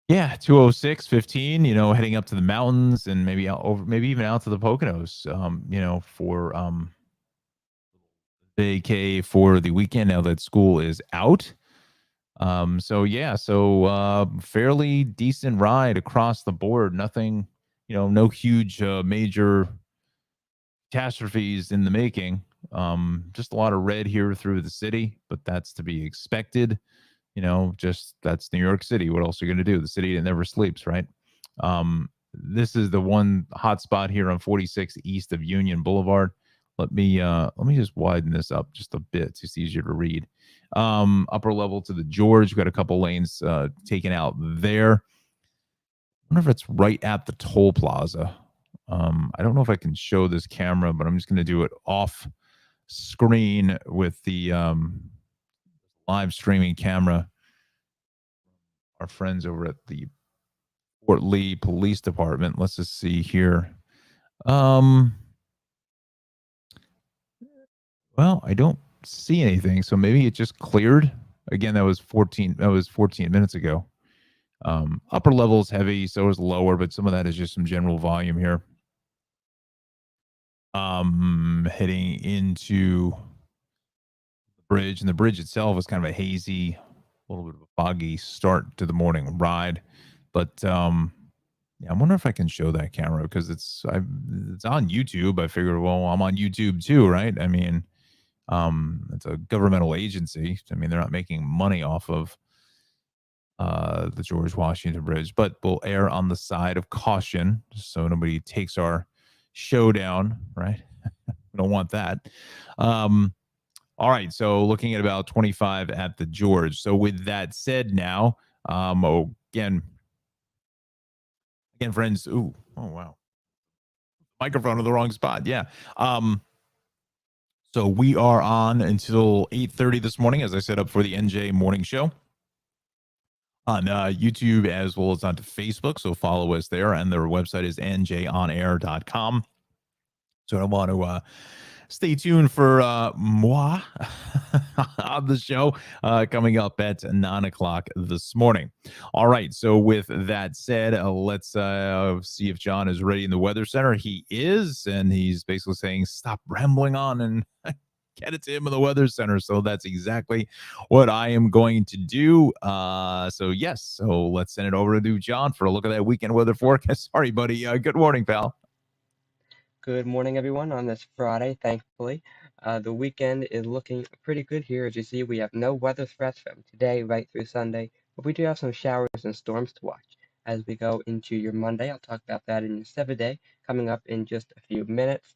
206, 15, heading up to the mountains and maybe even out to the Poconos, for vacay for the weekend now that school is out. Fairly decent ride across the board. Nothing, no huge major catastrophes in the making. Just a lot of red here through the city, but that's to be expected. That's New York City. What else are you going to do? The city that never sleeps, right? This is the one hot spot here on 46 east of Union Boulevard. Let me just widen this up just a bit. It's just easier to read. Upper level to the George. We've got a couple lanes taken out there. I wonder if it's right at the toll plaza. I don't know if I can show this camera, but I'm just going to do it off screen with the live streaming camera. Our friends over at the Fort Lee Police Department. Let's just see here. Well, I don't see anything, so maybe it just cleared. Again, that was 14 minutes ago. Upper level is heavy, so is lower, but some of that is just some general volume here. Heading into the bridge, and the bridge itself is kind of a hazy, a little bit of a foggy start to the morning ride. But I wonder if I can show that camera because it's on YouTube. I figured, well, I'm on YouTube too, right? I mean, it's a governmental agency. I mean, they're not making money off of the George Washington Bridge, but we'll err on the side of caution so nobody takes our show down, right? We don't want that. All right, so looking at about 25 at the George. So with that said now, again, friends, oh wow. Microphone in the wrong spot. Yeah. So we are on until 8:30 this morning, as I set up for the NJ Morning Show on YouTube as well as onto Facebook. So follow us there, and their website is njonair.com. So I want to Stay tuned for moi on the show coming up at 9 o'clock this morning. All right. So, with that said, let's see if John is ready in the Weather Center. He is, and he's basically saying, stop rambling on and get it to him in the Weather Center. So that's exactly what I am going to do. So let's send it over to John for a look at that weekend weather forecast. Sorry, buddy. Good morning, pal. Good morning, everyone, on this Friday, thankfully. The weekend is looking pretty good here. As you see, we have no weather threats from today right through Sunday, but we do have some showers and storms to watch. As we go into your Monday, I'll talk about that in your 7-day coming up in just a few minutes.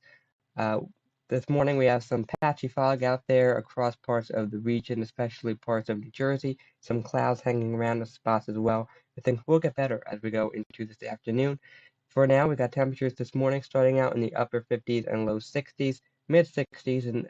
Uh, this morning we have some patchy fog out there across parts of the region, especially parts of New Jersey. Some clouds hanging around the spots as well. But things will get better as we go into this afternoon. For now, we got temperatures this morning starting out in the upper 50s and low 60s, mid 60s in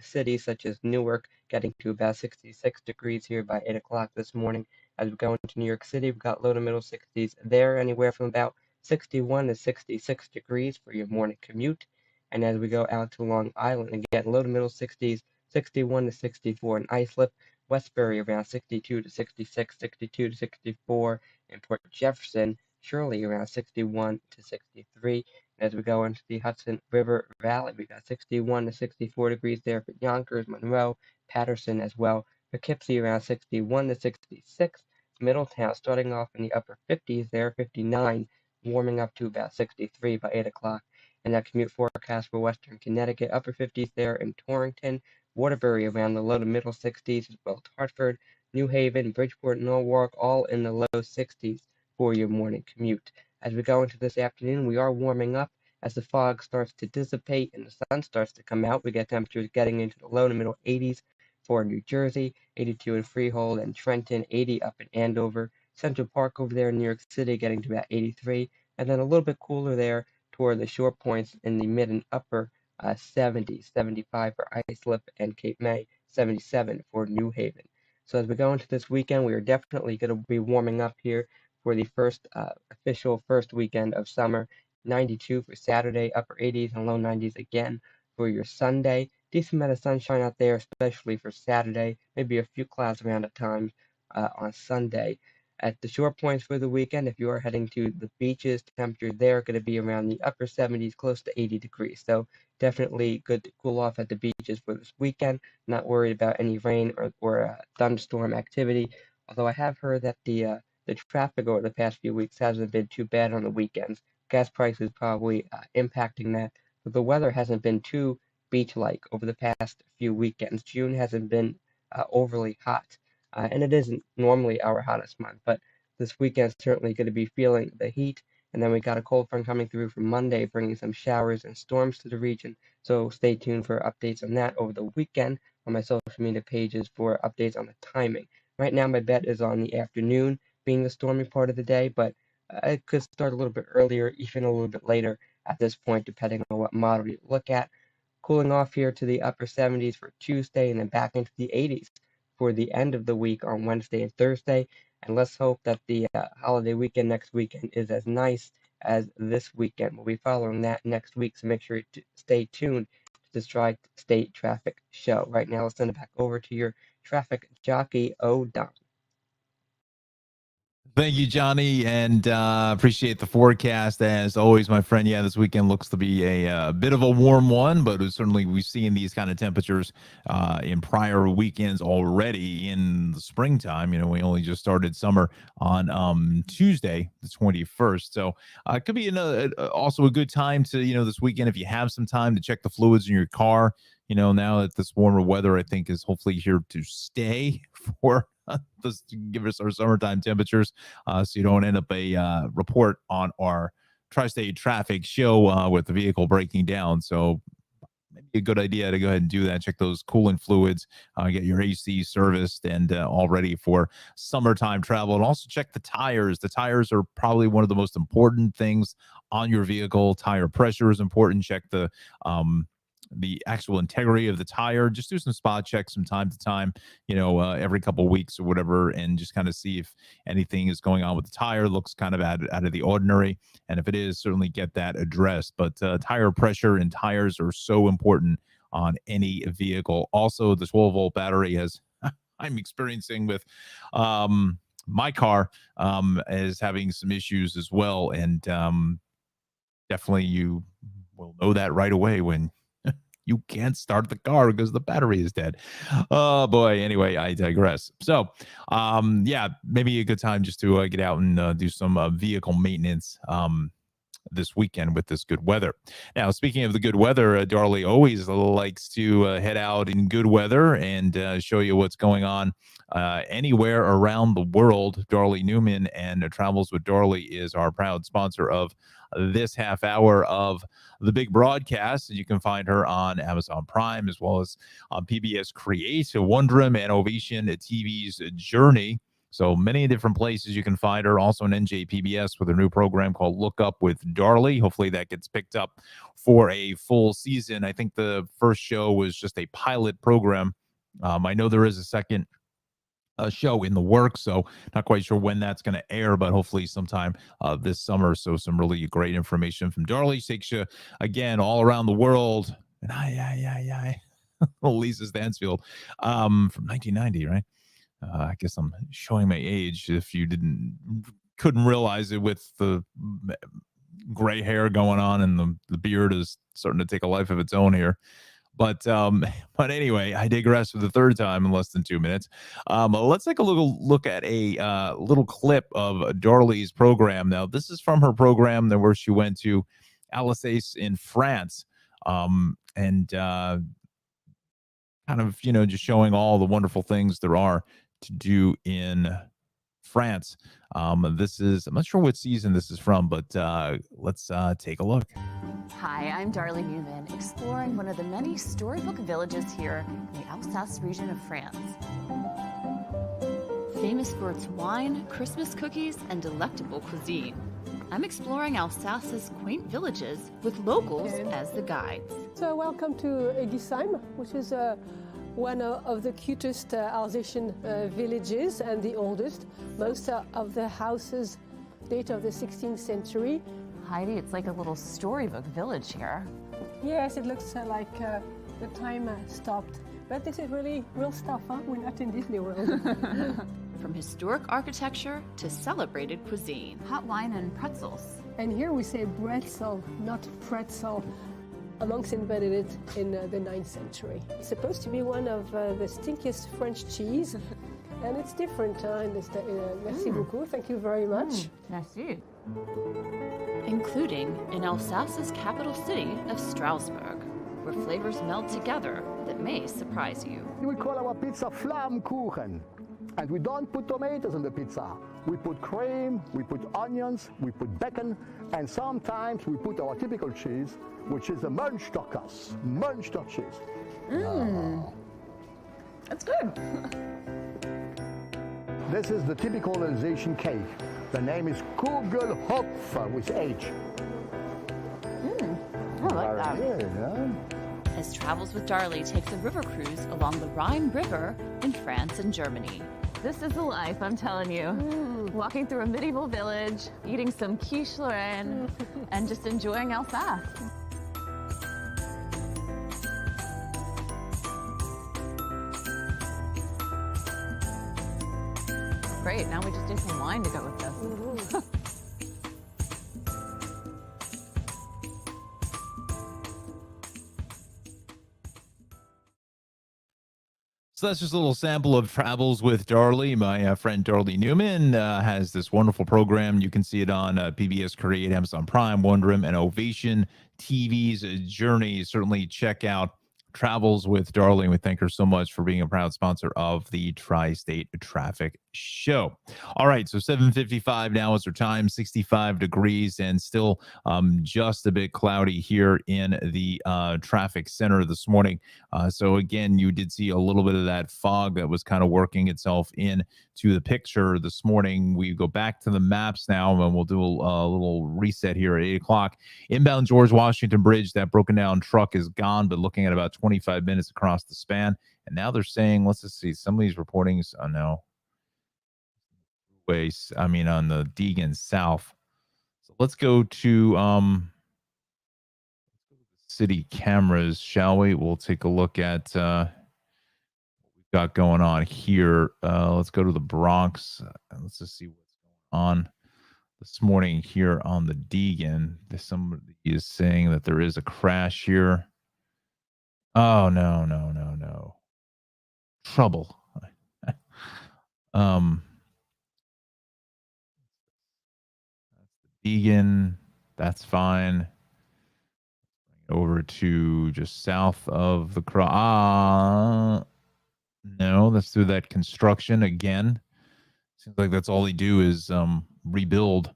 cities such as Newark, getting to about 66 degrees here by 8 o'clock this morning. As we go into New York City, we've got low to middle 60s there, anywhere from about 61 to 66 degrees for your morning commute. And as we go out to Long Island, again, low to middle 60s, 61 to 64 in Islip, Westbury around 62 to 66, 62 to 64 in Port Jefferson, Shirley around 61 to 63. And as we go into the Hudson River Valley, we got 61 to 64 degrees there for Yonkers, Monroe, Patterson as well. Poughkeepsie around 61 to 66. Middletown starting off in the upper 50s there, 59, warming up to about 63 by 8 o'clock. And that commute forecast for Western Connecticut, upper 50s there in Torrington, Waterbury around the low to middle 60s, as well as Hartford, New Haven, Bridgeport, Norwalk, all in the low 60s for your morning commute. As we go into this afternoon, we are warming up as the fog starts to dissipate and the sun starts to come out. We get temperatures getting into the low to middle 80s for New Jersey, 82 in Freehold and Trenton, 80 up in Andover, Central Park over there in New York City getting to about 83, and then a little bit cooler there toward the shore points in the mid and upper 70s, 75 for Islip and Cape May, 77 for New Haven. So as we go into this weekend, we are definitely going to be warming up here for the first official first weekend of summer. 92 for Saturday, upper 80s and low 90s again for your Sunday. Decent amount of sunshine out there, especially for Saturday. Maybe a few clouds around at times on Sunday. At the shore points for the weekend, if you are heading to the beaches, temperatures there are going to be around the upper 70s, close to 80 degrees. So definitely good to cool off at the beaches for this weekend. Not worried about any rain or thunderstorm activity. Although I have heard that the traffic over the past few weeks hasn't been too bad on the weekends. Gas prices probably impacting that. But the weather hasn't been too beach-like over the past few weekends. June hasn't been overly hot. And it isn't normally our hottest month, but this weekend's certainly going to be feeling the heat. And then we got a cold front coming through from Monday, bringing some showers and storms to the region. So stay tuned for updates on that over the weekend on my social media pages for updates on the timing. Right now, my bet is on the afternoon being the stormy part of the day, but it could start a little bit earlier, even a little bit later at this point, depending on what model you look at. Cooling off here to the upper 70s for Tuesday and then back into the 80s for the end of the week on Wednesday and Thursday. And let's hope that the holiday weekend next weekend is as nice as this weekend. We'll be following that next week, so make sure to stay tuned to the Strike State Traffic Show. Right now, let's send it back over to your traffic jockey, O'Donnell. Thank you, Johnny, and appreciate the forecast as always, my friend. Yeah, this weekend looks to be a bit of a warm one, but certainly we've seen these kind of temperatures in prior weekends already in the springtime. You know, we only just started summer on Tuesday, the 21st, so it could be also a good time to this weekend if you have some time to check the fluids in your car. You know, now that this warmer weather, I think, is hopefully here to stay for just to give us our summertime temperatures, so you don't end up a report on our tri-state traffic show with the vehicle breaking down. So maybe a good idea to go ahead and do that. Check those cooling fluids, get your AC serviced, and all ready for summertime travel. And also check the tires. The tires are probably one of the most important things on your vehicle. Tire pressure is important. Check the actual integrity of the tire. Just do some spot checks from time to time, every couple of weeks or whatever, and just kind of see if anything is going on with the tire. Looks kind of out of the ordinary, and if it is, certainly get that addressed. But tire pressure and tires are so important on any vehicle. Also, the 12-volt battery has I'm experiencing with my car is having some issues as well, and definitely you will know that right away when you can't start the car because the battery is dead. Oh boy. Anyway, I digress. So, yeah, maybe a good time just to get out and do some vehicle maintenance. This weekend with this good weather. Now, speaking of the good weather, Darley always likes to head out in good weather and show you what's going on anywhere around the world. Darley Newman and Travels with Darley is our proud sponsor of this half hour of the big broadcast. And you can find her on Amazon Prime as well as on PBS Create, Wondrum, and Ovation TV's Journey. So many different places you can find her. Also on NJPBS with a new program called Look Up with Darley. Hopefully that gets picked up for a full season. I think the first show was just a pilot program. I know there is a second show in the works, so not quite sure when that's going to air, but hopefully sometime this summer. So some really great information from Darley. Takes you again all around the world. And Lisa Stansfield from 1990, right? I guess I'm showing my age if you couldn't realize it with the gray hair going on and the beard is starting to take a life of its own here. But but anyway, I digress for the third time in less than 2 minutes. Let's take a look at a little clip of Darley's program. Now, this is from her program where she went to Alsace in France, and kind of just showing all the wonderful things there are to do in France. This is, I'm not sure what season this is from, but let's take a look. Hi, I'm Darley Newman, exploring one of the many storybook villages here in the Alsace region of France. Famous for its wine, Christmas cookies, and delectable cuisine, I'm exploring Alsace's quaint villages with locals as the guides. So welcome to Egisheim, which is one of the cutest Alsatian villages and the oldest. Most of the houses date of the 16th century. Heidi, it's like a little storybook village here. Yes, it looks like the time stopped. But this is really real stuff, huh? We're not in Disney World. From historic architecture to celebrated cuisine. Hot wine and pretzels. And here we say bretzel, not pretzel. A monks invented it in the 9th century. It's supposed to be one of the stinkiest French cheese. And it's different. Merci beaucoup. Thank you very much. Merci. Including in Alsace's capital city of Strasbourg, where flavors meld together that may surprise you. We call our pizza Flammkuchen. And we don't put tomatoes on the pizza. We put cream, we put onions, we put bacon, and sometimes we put our typical cheese, which is the Münsterkäse, Münster cheese. That's good. This is the typical Alsatian cake. The name is Kugelhopfer with H. I like that. Yeah. As Travels with Darley takes a river cruise along the Rhine River in France and Germany. This is the life, I'm telling you. Walking through a medieval village, eating some quiche Lorraine, and just enjoying Alsace. Great, now we just need some wine to go with this. So that's just a little sample of Travels with Darley. My friend Darley Newman has this wonderful program. You can see it on PBS Create, Amazon Prime, Wondrum, and Ovation TV's Journey. Certainly check out Travels with Darley. We thank her so much for being a proud sponsor of the Tri-State Traffic Show. All right, so 7:55 now is our time, 65 degrees, and still just a bit cloudy here in the traffic center this morning. So again, you did see a little bit of that fog that was kind of working itself in to the picture this morning. We go back to the maps now, and we'll do a little reset here at 8 o'clock. Inbound George Washington Bridge, that broken down truck is gone, but looking at about 25 minutes across the span. And now they're saying, let's just see, some of these reportings, no. On the Deegan South. So let's go to city cameras, shall we? We'll take a look at what we've got going on here. Let's go to the Bronx. Let's just see what's going on this morning here on the Deegan. Somebody is saying that there is a crash here. Oh, no. Trouble. Deegan, that's fine. Over to just south of the cross. No, that's through that construction again. Seems like that's all they do is rebuild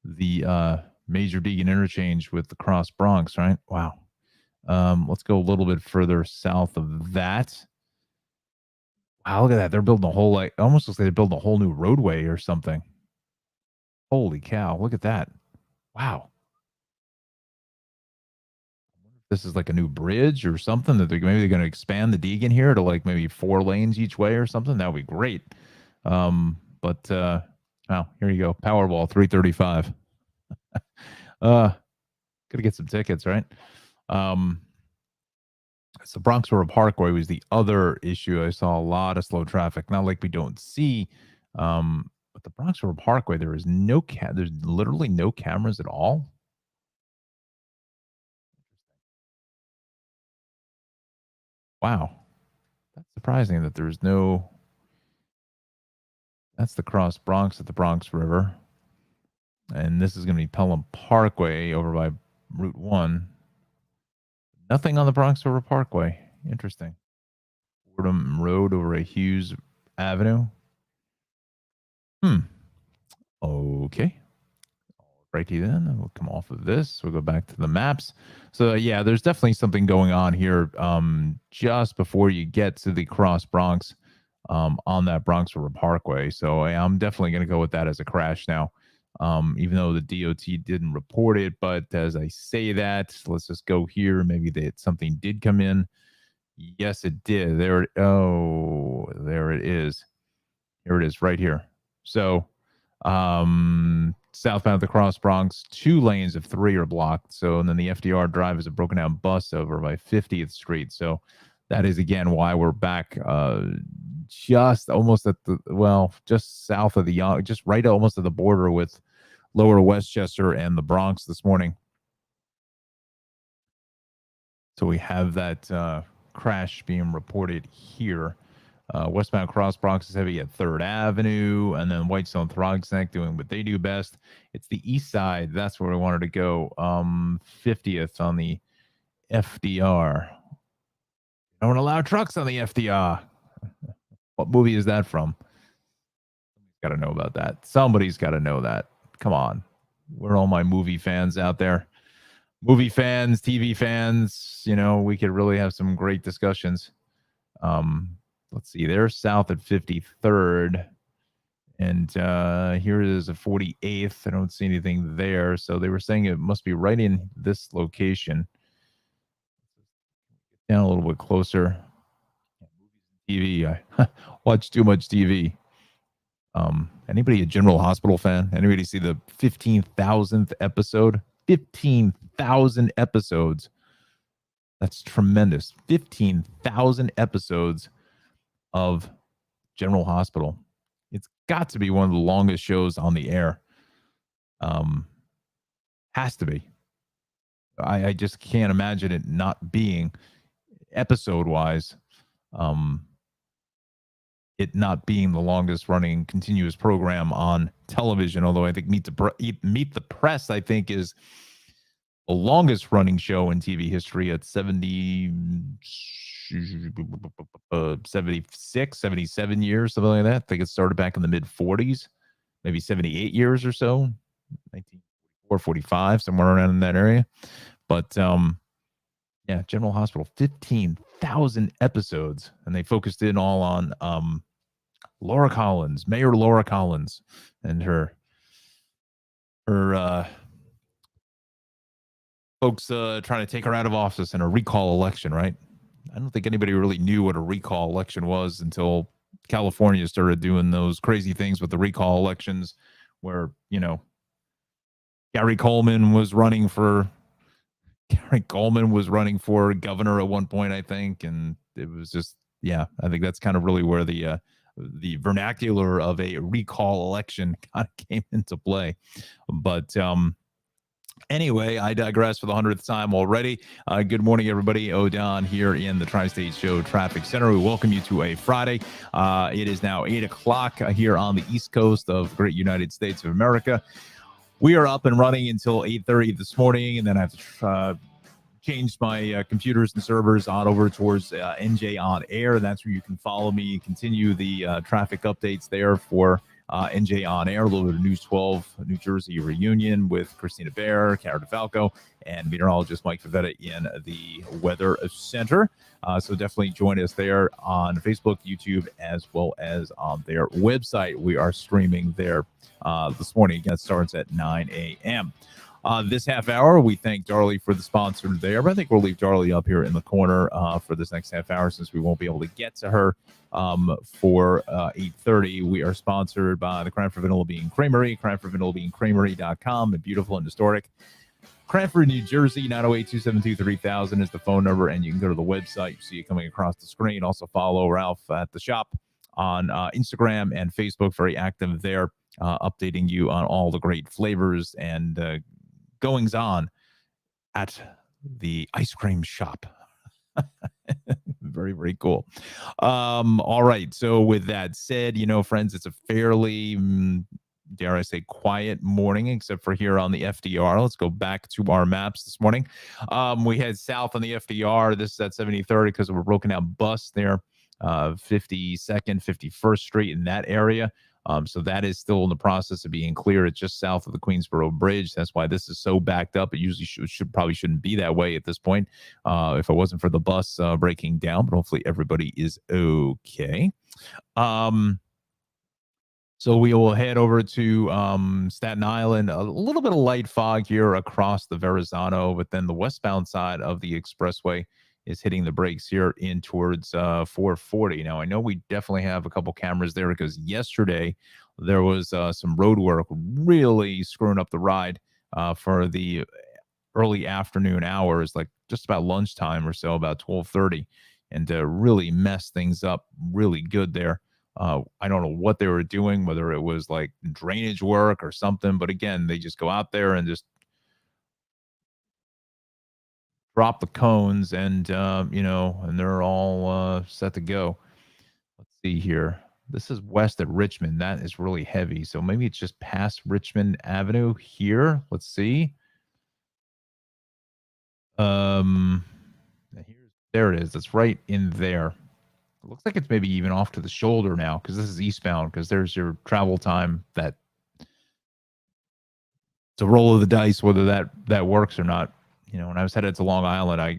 the major Deegan interchange with the Cross Bronx, right? Wow. Let's go a little bit further south of that. Wow, look at that. They're building a whole, like, almost looks like they're building a whole new roadway or something. Holy cow, look at that. Wow. This is like a new bridge or something that maybe they're going to expand the Deegan here to like maybe 4 lanes each way or something. That would be great. Wow, here you go. Powerball 335. Gotta get some tickets, right? So Bronx River Parkway was the other issue. I saw a lot of slow traffic. Not like we don't see, but the Bronx River Parkway, there is there's literally no cameras at all. Wow. That's surprising that there's no. That's the Cross Bronx at the Bronx River. And this is going to be Pelham Parkway over by Route 1. Nothing on the Bronx River Parkway. Interesting. Fordham Road over at Hughes Avenue. Okay. Righty then. We'll come off of this. We'll go back to the maps. So yeah, there's definitely something going on here just before you get to the Cross Bronx on that Bronx River Parkway. So I'm definitely going to go with that as a crash now, even though the DOT didn't report it. But as I say that, let's just go here. Maybe something did come in. Yes, it did. There it is. Here it is right here. So southbound at the Cross Bronx, 2 lanes of 3 are blocked. So, and then the FDR Drive is a broken down bus over by 50th Street. So that is again why we're back just almost at just south of just right almost at the border with Lower Westchester and the Bronx this morning. So we have that crash being reported here. Westbound Cross Bronx is heavy at 3rd Avenue, and then Whitestone Throgs Neck doing what they do best. It's the east side. That's where we wanted to go. 50th on the FDR. Don't allow trucks on the FDR. What movie is that from? Somebody's got to know about that. Somebody's got to know that. Come on. Where are all my movie fans out there? Movie fans, TV fans, we could really have some great discussions. Let's see, they're south at 53rd. And here it is at 48th. I don't see anything there. So they were saying it must be right in this location. Down a little bit closer. TV. I watch too much TV. Anybody a General Hospital fan? Anybody see the 15,000th episode? 15,000 episodes. That's tremendous. 15,000 episodes of General Hospital. It's got to be one of the longest shows on the air. Has to be. I just can't imagine it not being, episode-wise, it not being the longest running continuous program on television. Although I think Meet the Press, I think, is the longest running show in TV history at 76, 77 years, something like that. I think it started back in the mid 40s, maybe 78 years or so, 1944, 45, somewhere around in that area. But yeah, General Hospital, 15,000 episodes, and they focused in all on Laura Collins, Mayor Laura Collins, and her folks trying to take her out of office in a recall election, right? I don't think anybody really knew what a recall election was until California started doing those crazy things with the recall elections where, Gary Coleman was running for Gary Coleman was running for governor at one point, I think, and it was just, yeah, I think that's kind of really where the vernacular of a recall election kind of came into play. But anyway, I digress for the 100th time already. Good morning, everybody. O'Don here in the Tri-State Show Traffic Center. We welcome you to a Friday. It is now 8 o'clock here on the East Coast of great United States of America. We are up and running until 8:30 this morning, and then I have to change my computers and servers on over towards NJ On Air. That's where you can follow me and continue the traffic updates there for NJ On Air. A little bit of News 12 New Jersey reunion with Christina Bear, Cara DeFalco, and meteorologist Mike Favetta in the Weather Center. So definitely join us there on Facebook, YouTube, as well as on their website. We are streaming there this morning. Again, it starts at 9 a.m. This half hour, we thank Darlie for the sponsor there. But I think we'll leave Darlie up here in the corner for this next half hour since we won't be able to get to her for 8:30. We are sponsored by the Cranford Vanilla Bean Creamery, CranfordVanillaBeanCreamery.com, and beautiful and historic Cranford, New Jersey. 908-272-3000 is the phone number, and you can go to the website. You see it coming across the screen. Also follow Ralph at the shop on Instagram and Facebook. Very active there, updating you on all the great flavors and goings on at the ice cream shop. Very, very cool. All right. So with that said, friends, it's a fairly, dare I say, quiet morning, except for here on the FDR. Let's go back to our maps this morning. We head south on the FDR. This is at 73rd because of a broken down bus there, 52nd, 51st Street in that area. So that is still in the process of being cleared. It's just south of the Queensboro Bridge. That's why this is so backed up. It usually probably shouldn't be that way at this point if it wasn't for the bus breaking down. But hopefully everybody is okay. So we will head over to Staten Island. A little bit of light fog here across the Verrazano, but then the westbound side of the expressway is hitting the brakes here in towards 440. Now, I know we definitely have a couple cameras there because yesterday there was some road work really screwing up the ride for the early afternoon hours, like just about lunchtime or so, about 12:30, and really messed things up really good there. I don't know what they were doing, whether it was like drainage work or something, but again, they just go out there and just drop the cones and, and they're all set to go. Let's see here. This is west at Richmond. That is really heavy. So maybe it's just past Richmond Avenue here. Let's see. There it is. It's right in there. It looks like it's maybe even off to the shoulder now because this is eastbound because there's your travel time. That it's a roll of the dice whether that works or not. When I was headed to Long Island, I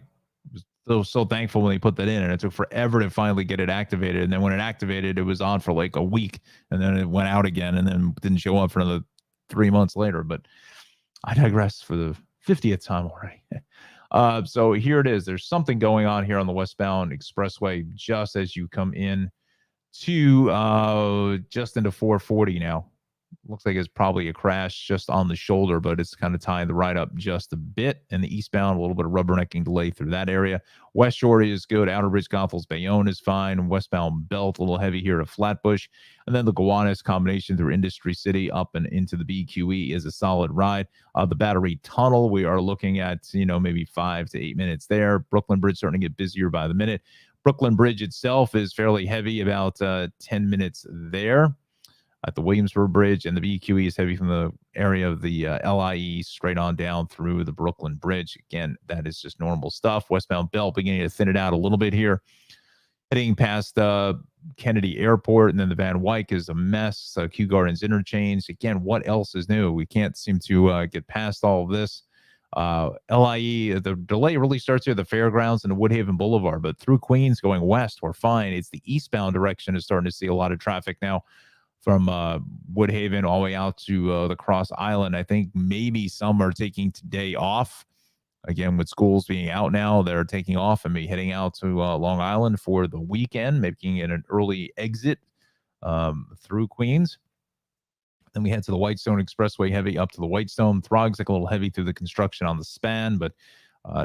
was so thankful when they put that in, and it took forever to finally get it activated. And then when it activated, it was on for like a week, and then it went out again, and then didn't show up for another 3 months later. But I digress for the 50th time already. So here it is. There's something going on here on the westbound expressway just as you come in to just into 440 now. Looks like it's probably a crash just on the shoulder, but it's kind of tying the ride up just a bit. And the eastbound, a little bit of rubbernecking delay through that area. West Shore is good. Outer Bridge, Goethals, Bayonne is fine. Westbound Belt, a little heavy here to Flatbush. And then the Gowanus combination through Industry City up and into the BQE is a solid ride. The Battery Tunnel, we are looking at, maybe 5 to 8 minutes there. Brooklyn Bridge starting to get busier by the minute. Brooklyn Bridge itself is fairly heavy, about 10 minutes there at the Williamsburg Bridge, and the BQE is heavy from the area of the LIE straight on down through the Brooklyn Bridge. Again, that is just normal stuff. Westbound Belt beginning to thin it out a little bit here. Heading past Kennedy Airport, and then the Van Wyck is a mess. Kew Gardens Interchange. Again, what else is new? We can't seem to get past all of this. LIE, the delay really starts here at the Fairgrounds and the Woodhaven Boulevard, but through Queens going west, we're fine. It's the eastbound direction is starting to see a lot of traffic now. From Woodhaven all the way out to the Cross Island. I think maybe some are taking today off. Again, with schools being out now, they're taking off and be heading out to Long Island for the weekend, making it an early exit through Queens. Then we head to the Whitestone Expressway, heavy up to the Whitestone. Throg's like a little heavy through the construction on the span, but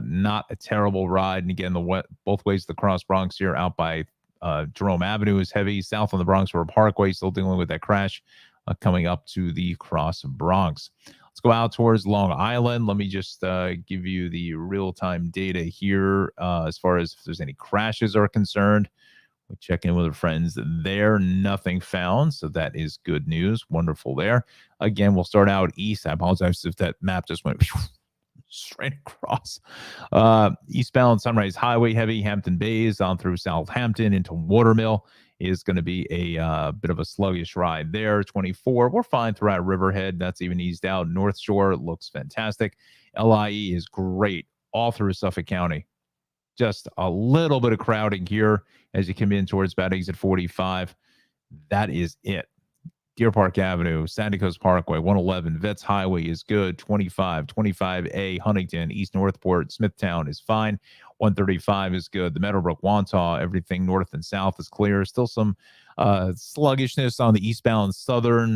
Not a terrible ride. And again, both ways to the Cross Bronx here out by Jerome Avenue is heavy. South on the Bronx River Parkway, still dealing with that crash coming up to the Cross Bronx. Let's go out towards Long Island. Let me just give you the real-time data here as far as if there's any crashes are concerned. We check in with our friends there. Nothing found, so that is good news. Wonderful there. Again, we'll start out east. I apologize if that map just went straight across. Eastbound Sunrise Highway, heavy. Hampton Bays on through Southampton into Watermill is going to be a bit of a sluggish ride there. 24, we're fine throughout Riverhead. That's even eased out. North Shore looks fantastic. LIE is great all through Suffolk County. Just a little bit of crowding here as you come in towards about exit 45. That is it. Deer Park Avenue, Sandy Coast Parkway, 111, Vets Highway is good, 25, 25A, Huntington, East Northport, Smithtown is fine, 135 is good, the Meadowbrook, Wantagh, everything north and south is clear. Still some sluggishness on the eastbound Southern.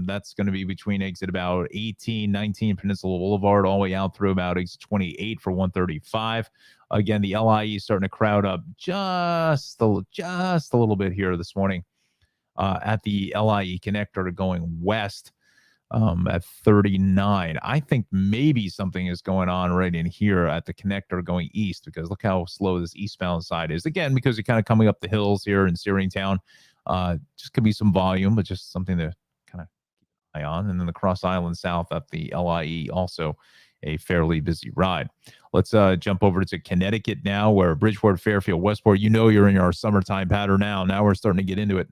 That's going to be between exit about 18, 19 Peninsula Boulevard, all the way out through about exit 28 for 135. Again, the LIE is starting to crowd up just a little bit here this morning. At the LIE connector going west at 39. I think maybe something is going on right in here at the connector going east, because look how slow this eastbound side is. Again, because you're kind of coming up the hills here in Searingtown. Just could be some volume, but just something to kind of keep an eye on. And then the Cross Island South at the LIE, also a fairly busy ride. Let's jump over to Connecticut now, where Bridgeport, Fairfield, Westport, you're in our summertime pattern now. Now we're starting to get into it.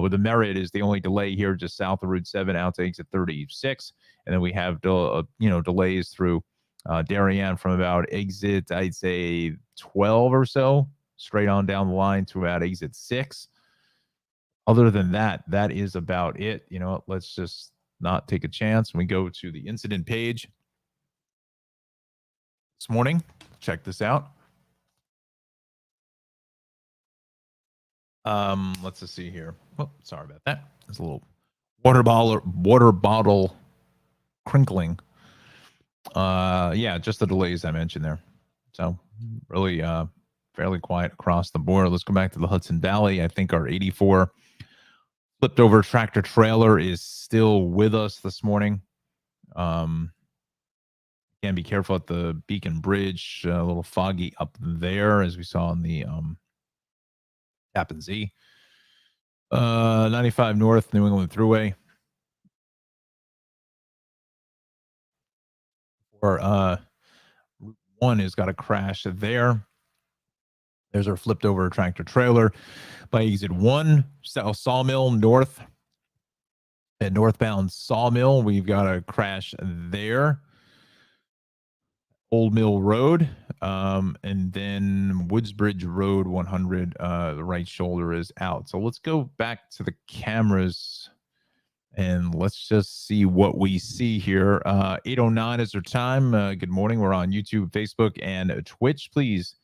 With the Merritt is the only delay here just south of Route 7 out to exit 36. And then we have, delays through Darien from about exit, I'd say 12 or so, straight on down the line to about exit 6. Other than that, that is about it. You know, let's just not take a chance. We go to the incident page this morning. Check this out. Let's just see here. Oh, sorry about that. There's a little water bottle crinkling. Yeah, just the delays I mentioned there. So really fairly quiet across the board. Let's go back to the Hudson Valley. I think our 84 flipped over tractor trailer is still with us this morning. Again, be careful at the Beacon Bridge. A little foggy up there, as we saw on the Tappan Zee. 95 North, New England Thruway. Or Route 1 has got a crash there. There's our flipped over tractor trailer by exit 1, South Sawmill North. At northbound Sawmill, we've got a crash there. Old Mill Road, and then Woodsbridge Road 100, the right shoulder is out. So let's go back to the cameras and let's just see what we see here. 8:09 is our time. Good morning. We're on YouTube, Facebook, and Twitch. Please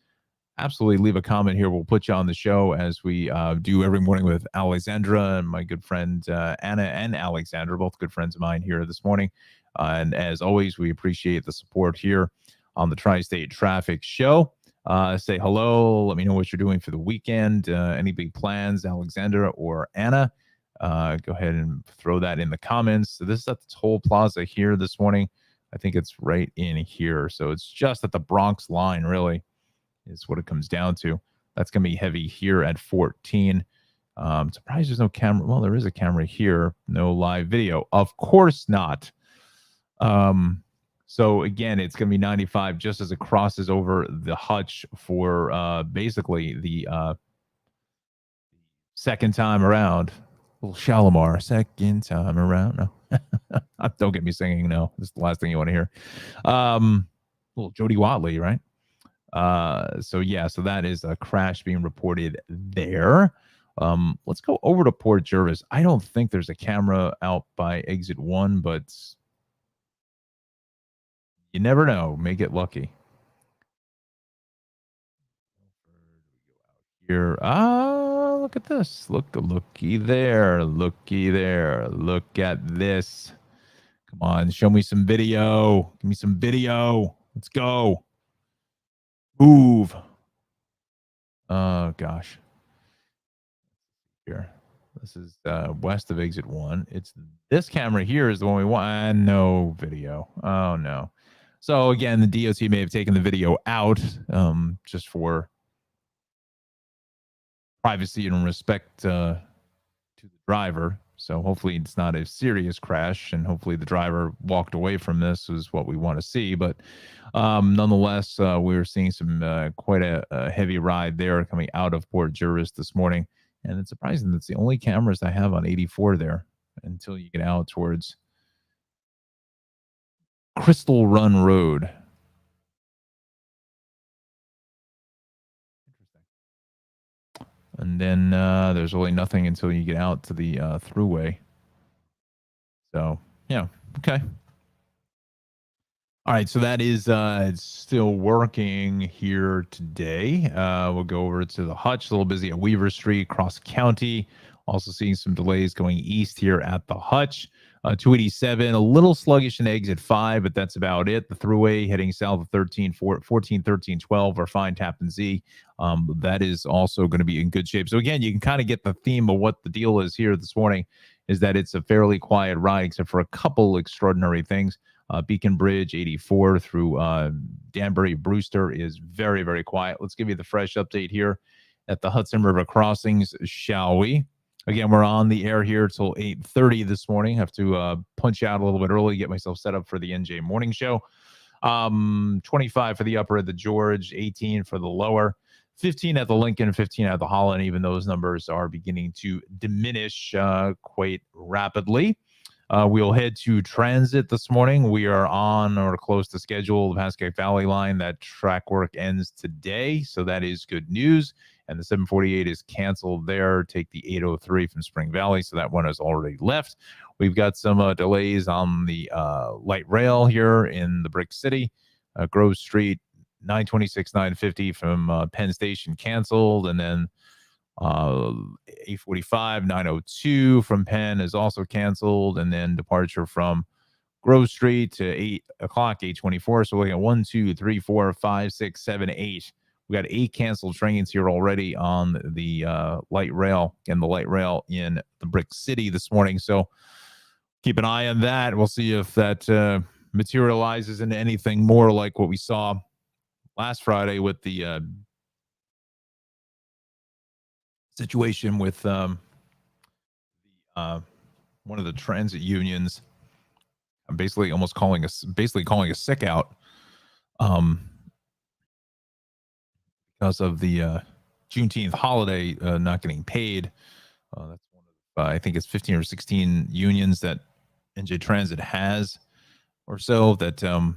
absolutely leave a comment here. We'll put you on the show as we do every morning with Alexandra and my good friend Anna and Alexandra, both good friends of mine here this morning. And as always, we appreciate the support here on the Tri-State Traffic Show. Say hello. Let me know what you're doing for the weekend. Any big plans, Alexandra or Anna? Go ahead and throw that in the comments. So this is at the Toll Plaza here this morning. I think it's right in here. So it's just at the Bronx line, really, is what it comes down to. That's going to be heavy here at 14. Surprised there's no camera. Well, there is a camera here. No live video. Of course not. So again, it's going to be 95 just as it crosses over the Hutch for basically the second time around. Little Shalimar, second time around. No, don't get me singing. No, this is the last thing you want to hear. Little Jody Watley, right? So yeah, so that is a crash being reported there. Let's go over to Port Jervis. I don't think there's a camera out by exit 1, but you never know. May get lucky. Here, look at this. Looky there. Looky there. Look at this. Come on, show me some video. Give me some video. Let's go. Move. Oh, gosh. Here. This is west of exit 1. It's this camera here is the one we want. No video. Oh, no. So, again, the DOT may have taken the video out just for privacy and respect to the driver. So hopefully it's not a serious crash, and hopefully the driver walked away from this is what we want to see. But nonetheless, we're seeing some quite a heavy ride there coming out of Port Jervis this morning. And it's surprising that's the only cameras I have on 84 there until you get out towards Crystal Run Road. And then there's really nothing until you get out to the thruway. So, yeah, okay. All right, so that is it's still working here today. We'll go over to the Hutch, a little busy at Weaver Street, Cross County. Also seeing some delays going east here at the Hutch. 287, a little sluggish in exit 5, but that's about it. The thruway heading south of 14, 13, 12 are fine, Tappan Z. That is also going to be in good shape. So again, you can kind of get the theme of what the deal is here this morning, is that it's a fairly quiet ride, except for a couple extraordinary things. Beacon Bridge 84 through Danbury Brewster is very, very quiet. Let's give you the fresh update here at the Hudson River crossings, shall we? Again, we're on the air here till 8:30 this morning. Have to punch out a little bit early, get myself set up for the NJ Morning Show. 25 for the upper at the George, 18 for the lower, 15 at the Lincoln, 15 at the Holland. Even those numbers are beginning to diminish quite rapidly. We'll head to transit this morning. We are on or close to schedule. The Pascack Valley line, that track work ends today, so that is good news. And the 748 is canceled there. Take the 803 from Spring Valley, so that one has already left. We've got some delays on the light rail here in the Brick City. Grove Street, 926, 950 from Penn Station canceled, and then 845, 902 from Penn is also canceled, and then departure from Grove Street to 8 o'clock, 824. So we're looking at 1, 2, 3, 4, 5, 6, 7, 8. We got 8 canceled trains here already on the light rail and the light rail in the Brick City this morning. So keep an eye on that. We'll see if that materializes into anything more like what we saw last Friday with the situation with one of the transit unions. I'm basically calling a sick out because of the Juneteenth holiday not getting paid. That's one of I think it's 15 or 16 unions that NJ Transit has or so that I'm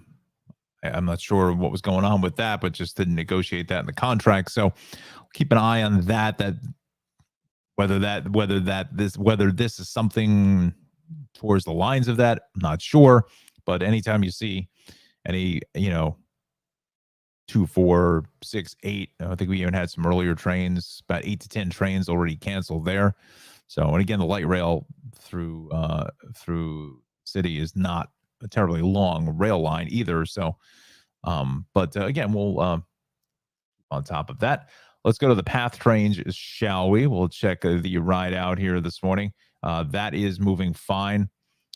not sure what was going on with that, but just didn't negotiate that in the contract. So keep an eye on that. Whether this is something towards the lines of that, I'm not sure. But anytime you see any, 2, 4, 6, 8, I think we even had some earlier trains, about 8 to 10 trains already canceled there. So, and again, the light rail through city is not a terribly long rail line either. So, but again, we'll on top of that. Let's go to the PATH trains, shall we? We'll check the ride out here this morning. That is moving fine.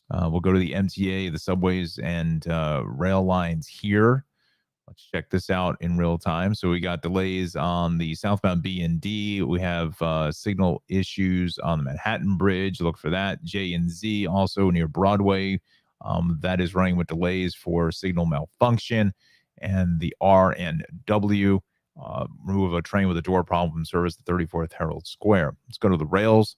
We'll go to the MTA, the subways, and rail lines here. Let's check this out in real time. So we got delays on the southbound B and D. We have signal issues on the Manhattan Bridge. Look for that. J and Z also near Broadway. That is running with delays for signal malfunction. And the R and W. Remove a train with a door problem service at 34th Herald Square. Let's go to the rails.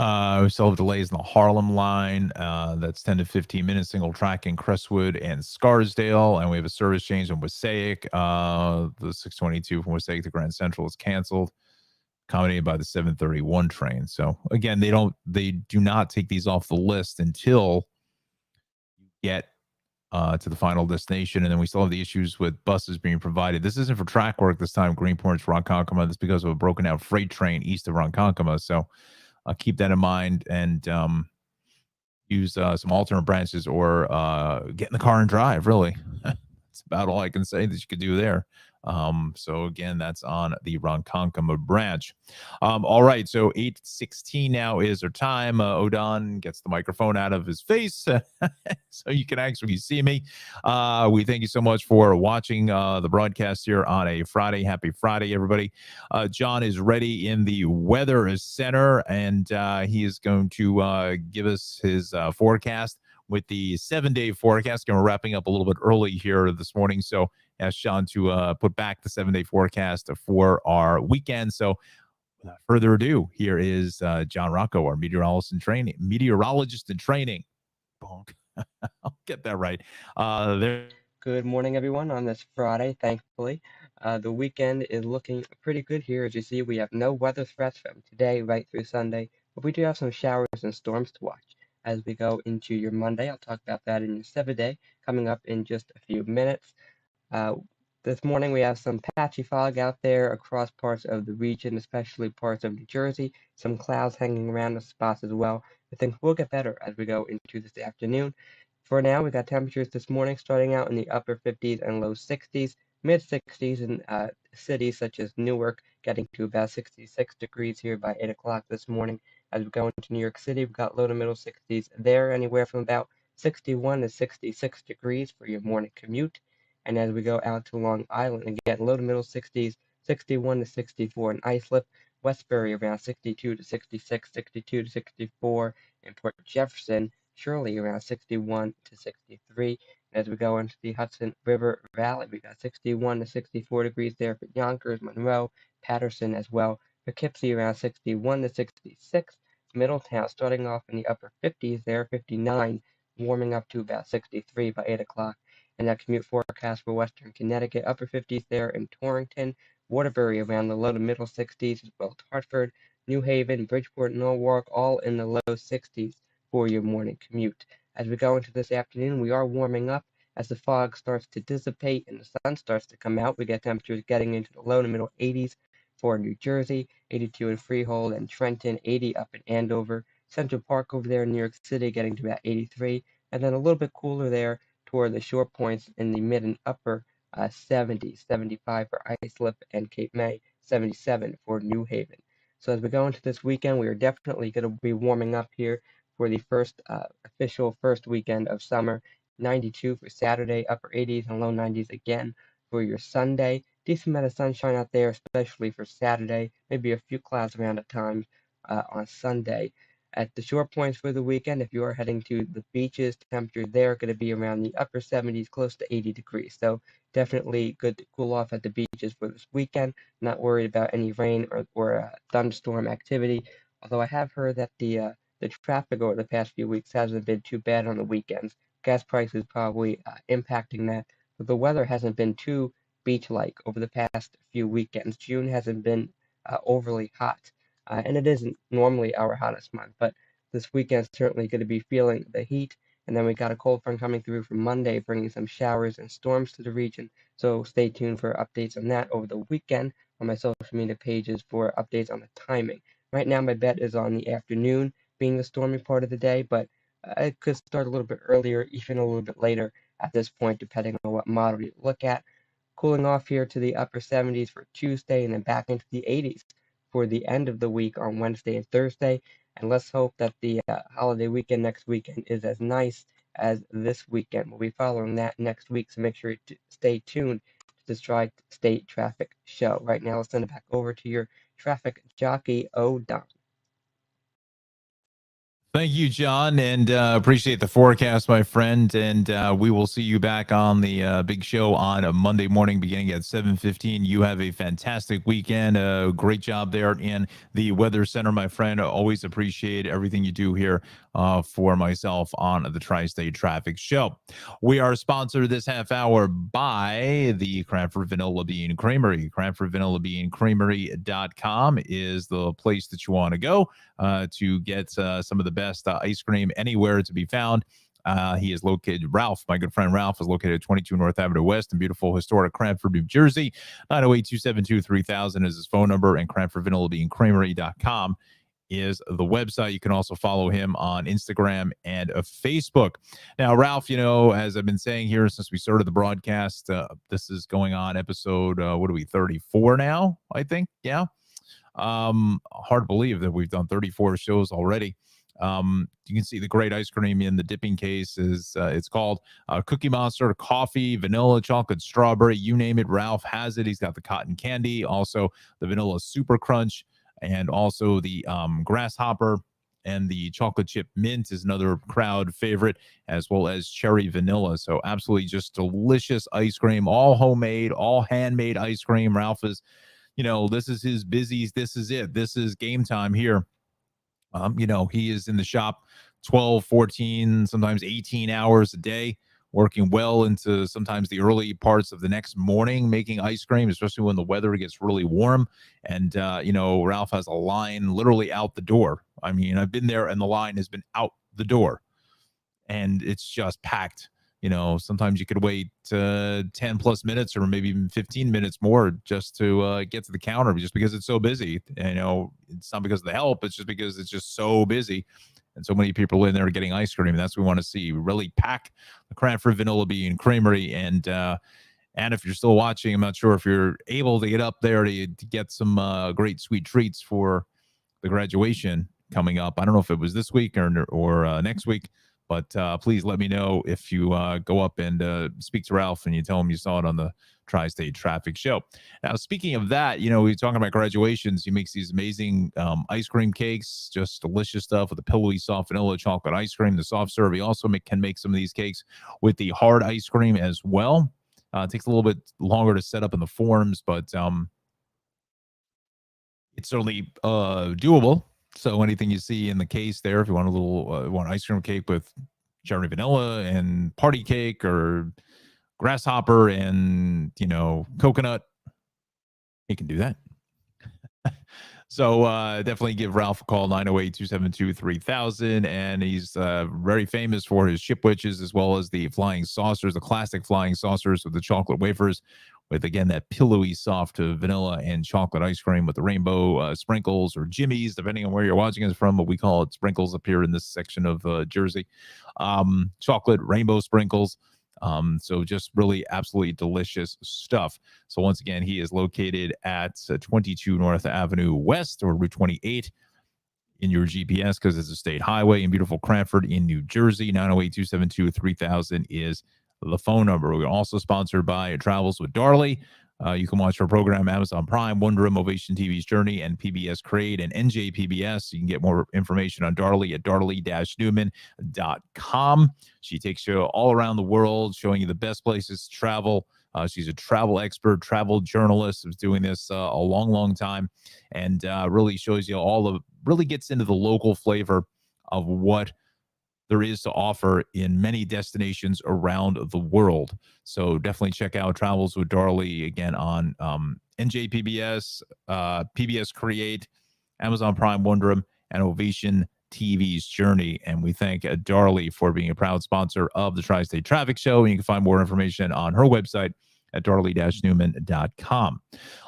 We still have delays in the Harlem line. That's 10 to 15 minutes, single track in Crestwood and Scarsdale. And we have a service change in Wassaic. The 622 from Wassaic to Grand Central is canceled, accommodated by the 731 train. So again, they do not take these off the list until you get to the final destination. And then we still have the issues with buses being provided. This isn't for track work this time, Greenport to Ronkonkoma. This is because of a broken out freight train east of Ronkonkoma. So keep that in mind and use some alternate branches or get in the car and drive, really. That's about all I can say that you could do there. So again, that's on the Ronkonkoma branch. All right, so 8:16 now is our time. Odon gets the microphone out of his face so you can actually see me. We thank you so much for watching the broadcast here on a Friday. Happy Friday, everybody. Jon is ready in the weather center, and he is going to give us his forecast with the 7-day forecast. And we're wrapping up a little bit early here this morning, so ask Jon to put back the 7-day forecast for our weekend. So without further ado, here is Jon Rocco, our meteorologist in training. Bonk. I'll get that right. There. Good morning, everyone, on this Friday, thankfully. The weekend is looking pretty good here. As you see, we have no weather threats from today right through Sunday, but we do have some showers and storms to watch as we go into your Monday. I'll talk about that in your 7-day coming up in just a few minutes. This morning we have some patchy fog out there across parts of the region, especially parts of New Jersey. Some clouds hanging around the spots as well. But things will get better as we go into this afternoon. For now, we got temperatures this morning starting out in the upper 50s and low 60s, mid 60s in cities such as Newark, getting to about 66 degrees here by 8 o'clock this morning. As we go into New York City, we've got low to middle 60s there, anywhere from about 61 to 66 degrees for your morning commute. And as we go out to Long Island, again, low to middle 60s, 61 to 64 in Islip, Westbury around 62 to 66, 62 to 64 in Port Jefferson, Shirley around 61 to 63. And as we go into the Hudson River Valley, we got 61 to 64 degrees there for Yonkers, Monroe, Patterson as well. Poughkeepsie around 61 to 66. Middletown starting off in the upper 50s there, 59, warming up to about 63 by 8 o'clock. And that commute forecast for Western Connecticut, upper 50s there in Torrington, Waterbury around the low to middle 60s, as well as Hartford, New Haven, Bridgeport, Norwalk, all in the low 60s for your morning commute. As we go into this afternoon, we are warming up as the fog starts to dissipate and the sun starts to come out. We get temperatures getting into the low to middle 80s for New Jersey, 82 in Freehold and Trenton, 80 up in Andover, Central Park over there in New York City getting to about 83, and then a little bit cooler there toward the short points in the mid and upper 70s, 75 for Islip and Cape May, 77 for New Haven. So as we go into this weekend, we are definitely going to be warming up here for the first official first weekend of summer. 92 for Saturday, upper 80s and low 90s again for your Sunday. Decent amount of sunshine out there, especially for Saturday. Maybe a few clouds around at times on Sunday. At the short points for the weekend, if you are heading to the beaches, temperatures there are going to be around the upper 70s, close to 80 degrees. So definitely good to cool off at the beaches for this weekend. Not worried about any rain or thunderstorm activity. Although I have heard that the traffic over the past few weeks hasn't been too bad on the weekends. Gas prices probably impacting that. But the weather hasn't been too beach-like over the past few weekends. June hasn't been overly hot. And it isn't normally our hottest month, but this weekend's certainly going to be feeling the heat. And then we got a cold front coming through from Monday, bringing some showers and storms to the region. So stay tuned for updates on that over the weekend on my social media pages for updates on the timing. Right now, my bet is on the afternoon being the stormy part of the day, but it could start a little bit earlier, even a little bit later at this point, depending on what model you look at. Cooling off here to the upper 70s for Tuesday and then back into the 80s for the end of the week on Wednesday and Thursday. And let's hope that the holiday weekend next weekend is as nice as this weekend. We'll be following that next week, so make sure to stay tuned to the Tri-State Traffic Show. Right now, let's send it back over to your traffic jockey, O'Don. Thank you, Jon, and appreciate the forecast, my friend. And we will see you back on the big show on a Monday morning beginning at 7:15. You have a fantastic weekend. Great job there in the Weather Center, my friend. I always appreciate everything you do here for myself on the Tri-State Traffic Show. We are sponsored this half hour by the Cranford Vanilla Bean Creamery. CranfordVanillaBeanCreamery.com is the place that you want to go to get some of the best ice cream anywhere to be found. He is located, Ralph, my good friend Ralph, is located at 22 North Avenue West in beautiful historic Cranford, New Jersey. 908-272-3000 is his phone number, and CranfordVanillaBeanCreamery.com is the website. You can also follow him on Instagram and Facebook. Now, Ralph, as I've been saying here since we started the broadcast, this is going on episode, 34 now, I think. Yeah. Hard to believe that we've done 34 shows already. You can see the great ice cream in the dipping case. It's called Cookie Monster, coffee, vanilla, chocolate, strawberry, you name it. Ralph has it. He's got the cotton candy, also the vanilla super crunch, and also the grasshopper, and the chocolate chip mint is another crowd favorite, as well as cherry vanilla. So absolutely just delicious ice cream, all homemade, all handmade ice cream. Ralph is, this is his busies. This is it. This is game time here. He is in the shop 12, 14, sometimes 18 hours a day, working well into sometimes the early parts of the next morning, making ice cream, especially when the weather gets really warm. And, Ralph has a line literally out the door. I mean, I've been there and the line has been out the door and it's just packed. Sometimes you could wait 10 plus minutes or maybe even 15 minutes more just to get to the counter, just because it's so busy. It's not because of the help. It's just because it's just so busy. And so many people in there getting ice cream. That's what we want to see. Really pack the Cranford Vanilla Bean Creamery. And if you're still watching, I'm not sure if you're able to get up there to get some great sweet treats for the graduation coming up. I don't know if it was this week or next week. But please let me know if you go up and speak to Ralph and you tell him you saw it on the Tri-State Traffic Show. Now, speaking of that, we're talking about graduations. He makes these amazing ice cream cakes, just delicious stuff with the pillowy soft vanilla chocolate ice cream, the soft serve. He also can make some of these cakes with the hard ice cream as well. It takes a little bit longer to set up in the forms, but it's certainly doable. So anything you see in the case there, if you want a little want ice cream cake with cherry vanilla and party cake, or grasshopper and coconut, you can do that. So definitely give Ralph a call, 908-272-3000. And he's very famous for his chip witches, as well as the flying saucers, the classic flying saucers with the chocolate wafers, with, again, that pillowy soft vanilla and chocolate ice cream with the rainbow sprinkles, or jimmies, depending on where you're watching us from, but we call it sprinkles up here in this section of Jersey. Chocolate rainbow sprinkles. So just really absolutely delicious stuff. So once again, he is located at 22 North Avenue West, or Route 28 in your GPS, because it's a state highway, in beautiful Cranford in New Jersey. 908-272-3000 is the phone number. We're also sponsored by Travels with Darley. You can watch our program Amazon Prime, Wonder Room, Ovation TV's Journey, and PBS Crade, and NJPBS. You can get more information on Darley at darley-newman.com. She takes you all around the world, showing you the best places to travel. She's a travel expert, travel journalist, who's doing this a long, long time, and really shows you really gets into the local flavor of what there is to offer in many destinations around the world. So definitely check out Travels with Darley, again, on NJPBS, PBS Create, Amazon Prime, Wonder Room, and Ovation TV's Journey. And we thank Darley for being a proud sponsor of the Tri-State Traffic Show. And you can find more information on her website at darley-newman.com.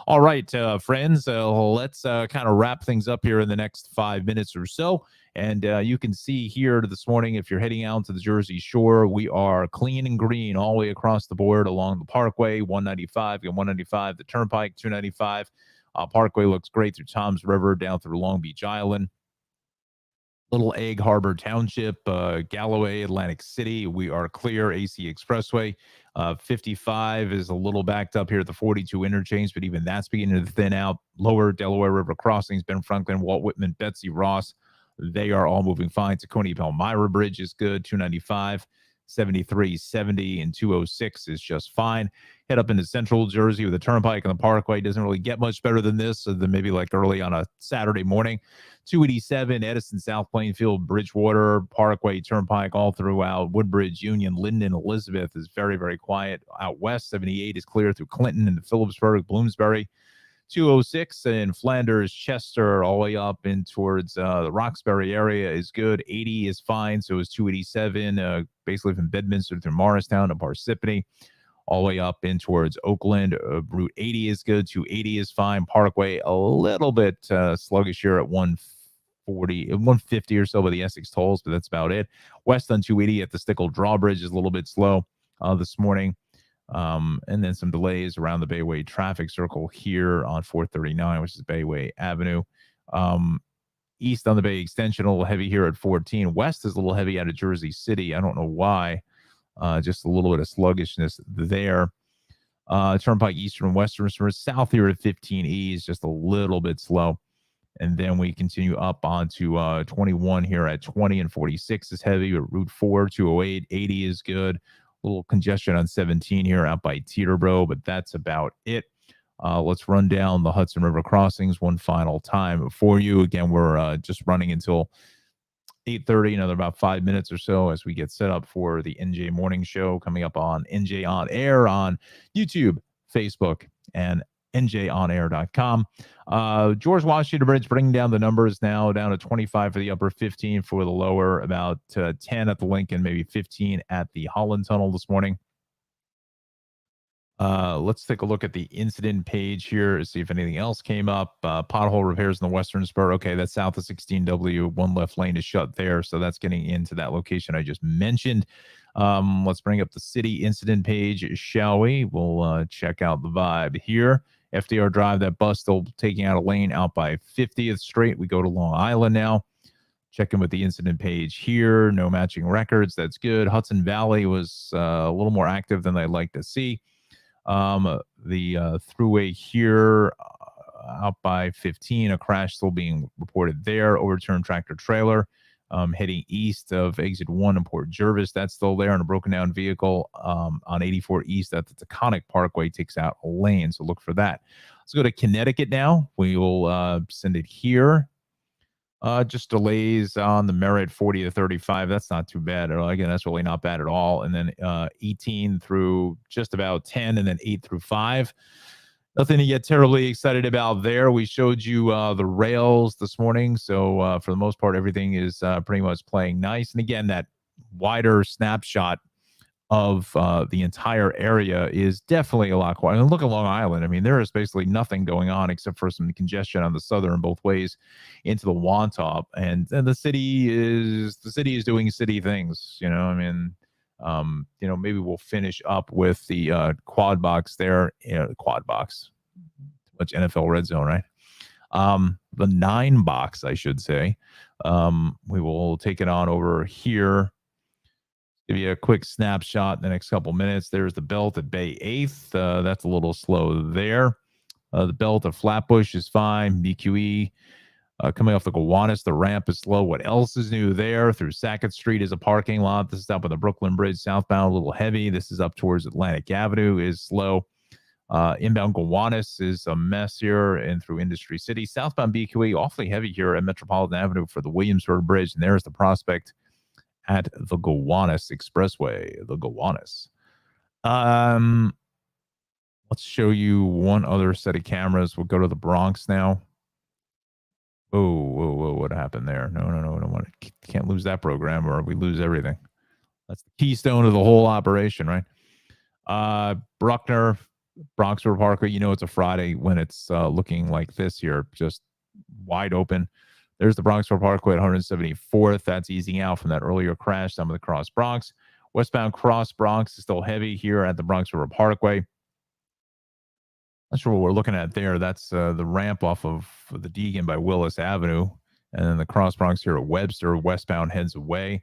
All right, friends, let's kind of wrap things up here in the next 5 minutes or so. And you can see here this morning, if you're heading out to the Jersey Shore, we are clean and green all the way across the board along the Parkway, 195, and 195, the Turnpike, 295. Parkway looks great through Toms River, down through Long Beach Island, Little Egg Harbor Township, Galloway, Atlantic City. We are clear. AC Expressway, 55 is a little backed up here at the 42 interchange, but even that's beginning to thin out. Lower Delaware River crossings, Ben Franklin, Walt Whitman, Betsy Ross, they are all moving fine. Tacony Palmyra Bridge is good. 295, 73, 70, and 206 is just fine. Head up into central Jersey with the Turnpike and the Parkway. Doesn't really get much better than this, other than maybe like early on a Saturday morning. 287, Edison, South Plainfield, Bridgewater, Parkway, Turnpike, all throughout. Woodbridge, Union, Linden, Elizabeth is very, very quiet. Out west, 78 is clear through Clinton and Phillipsburg, Bloomsbury. 206 in Flanders, Chester, all the way up in towards the Roxbury area is good. 80 is fine. So is 287, basically from Bedminster through Morristown to Parsippany, all the way up in towards Oakland. Route 80 is good. 280 is fine. Parkway, a little bit sluggish here at 140 150 or so by the Essex tolls, but that's about it. West on 280 at the Stickle Drawbridge is a little bit slow this morning. And then some delays around the Bayway traffic circle here on 439, which is Bayway Avenue. East on the Bay Extension, a little heavy here at 14. West is a little heavy out of Jersey City. I don't know why. Just a little bit of sluggishness there. Turnpike Eastern and Western. South here at 15E is just a little bit slow. And then we continue up onto 21 here at 20, and 46 is heavy. But Route 4, 208, 80 is good. A little congestion on 17 here out by Teterboro, but that's about it. Let's run down the Hudson River crossings one final time for you. Again, we're just running until 8:30, another about 5 minutes or so as we get set up for the NJ Morning Show coming up on NJ On Air on YouTube, Facebook, and njonair.com. George Washington Bridge bringing down the numbers now, down to 25 for the upper, 15 for the lower, about 10 at the Lincoln, maybe 15 at the Holland Tunnel this morning. Let's take a look at the incident page here, see if anything else came up. Pothole repairs in the Western Spur. Okay, that's south of 16W. One left lane is shut there, so that's getting into that location I just mentioned. Let's bring up the city incident page, shall we? We'll check out the vibe here. FDR Drive, that bus still taking out a lane out by 50th Street. We go to Long Island now. Checking with the incident page here. No matching records. That's good. Hudson Valley was a little more active than I'd like to see. The thruway here out by 15, a crash still being reported there. Overturned tractor trailer heading east of exit 1 in Port Jervis. That's still there, and a broken down vehicle on 84 East at the Taconic Parkway takes out a lane, so look for that. Let's go to Connecticut now. We will send it here. Just delays on the Merritt 40 to 35. That's not too bad. Again, that's really not bad at all. And then 18 through just about 10, and then 8 through 5. Nothing to get terribly excited about there. We showed you the rails this morning. So for the most part, everything is pretty much playing nice. And again, that wider snapshot of the entire area is definitely a lot quieter. And look at Long Island. I mean, there is basically nothing going on except for some congestion on the southern both ways into the Wantagh, and the city is doing city things. You know, I mean, maybe we'll finish up with the quad box there. Quad box, too much NFL red zone, right? The 9 box, I should say. We will take it on over here. Give you a quick snapshot in the next couple minutes. There's the belt at Bay 8th. That's a little slow there. The belt at Flatbush is fine. BQE coming off the Gowanus, the ramp is slow. What else is new there? Through Sackett Street is a parking lot. This is up on the Brooklyn Bridge southbound, a little heavy. This is up towards Atlantic Avenue is slow. Inbound Gowanus is a mess here, and through Industry City. Southbound BQE awfully heavy here at Metropolitan Avenue for the Williamsburg Bridge, and there's the Prospect at the Gowanus Expressway, the Gowanus. Let's show you one other set of cameras. We'll go to the Bronx now. Whoa, what happened there? No, can't lose that program or we lose everything. That's the keystone of the whole operation, right? Bruckner, Bronx River Parkway, it's a Friday when it's looking like this here, just wide open. There's the Bronx River Parkway at 174th. That's easing out from that earlier crash, some of the Cross Bronx. Westbound Cross Bronx is still heavy here at the Bronx River Parkway. Not sure what we're looking at there. That's the ramp off of the Deegan by Willis Avenue. And then the Cross Bronx here at Webster, westbound heads away.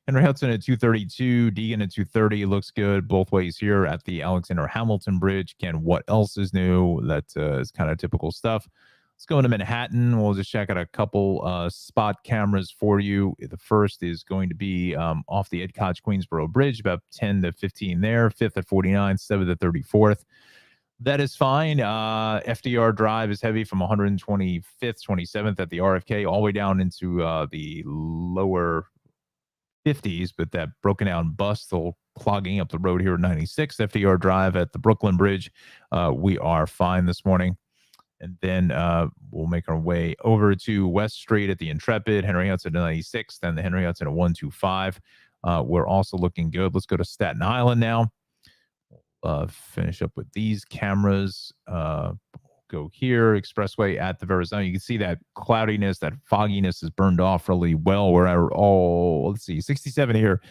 Henry Hudson at 232, Deegan at 230. Looks good both ways here at the Alexander Hamilton Bridge. Again, what else is new? That is kind of typical stuff. Let's go into Manhattan. We'll just check out a couple spot cameras for you. The first is going to be off the Ed Koch Queensboro Bridge, about 10 to 15 there. 5th at 49, 7th at 34th. That is fine. FDR Drive is heavy from 125th, 27th at the RFK, all the way down into the lower 50s, but that broken down bus still clogging up the road here at 96th. FDR Drive at the Brooklyn Bridge. We are fine this morning. And then we'll make our way over to West Street at the Intrepid, Henry Hudson at 96th, and the Henry Hudson at 125. We're also looking good. Let's go to Staten Island now. Finish up with these cameras. Go go here. Expressway at the Verrazano. You can see that cloudiness, that fogginess is burned off really well. Let's see, 67 here.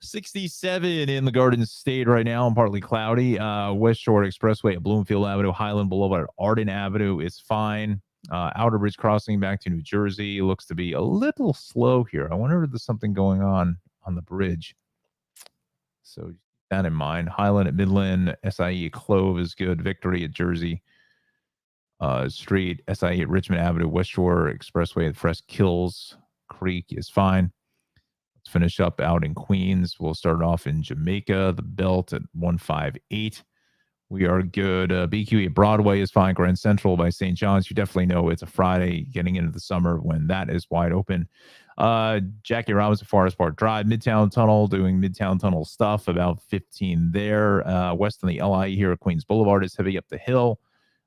67 in the Garden State right now, and partly cloudy. West Shore Expressway at Bloomfield Avenue, Highland Boulevard, Arden Avenue is fine. Outer Bridge Crossing back to New Jersey looks to be a little slow here. I wonder if there's something going on the bridge. So keep that in mind. Highland at Midland, SIE at Clove is good. Victory at Jersey Street, SIE at Richmond Avenue, West Shore Expressway at Fresh Kills Creek is fine. Let's finish up out in Queens. We'll start off in Jamaica, the Belt at 158. We are good. BQE at Broadway is fine. Grand Central by St. John's. You definitely know it's a Friday getting into the summer when that is wide open. Jackie Robinson, Forest Park Drive, Midtown Tunnel, doing Midtown Tunnel stuff, about 15 there. West on the LIE here at Queens Boulevard is heavy up the hill.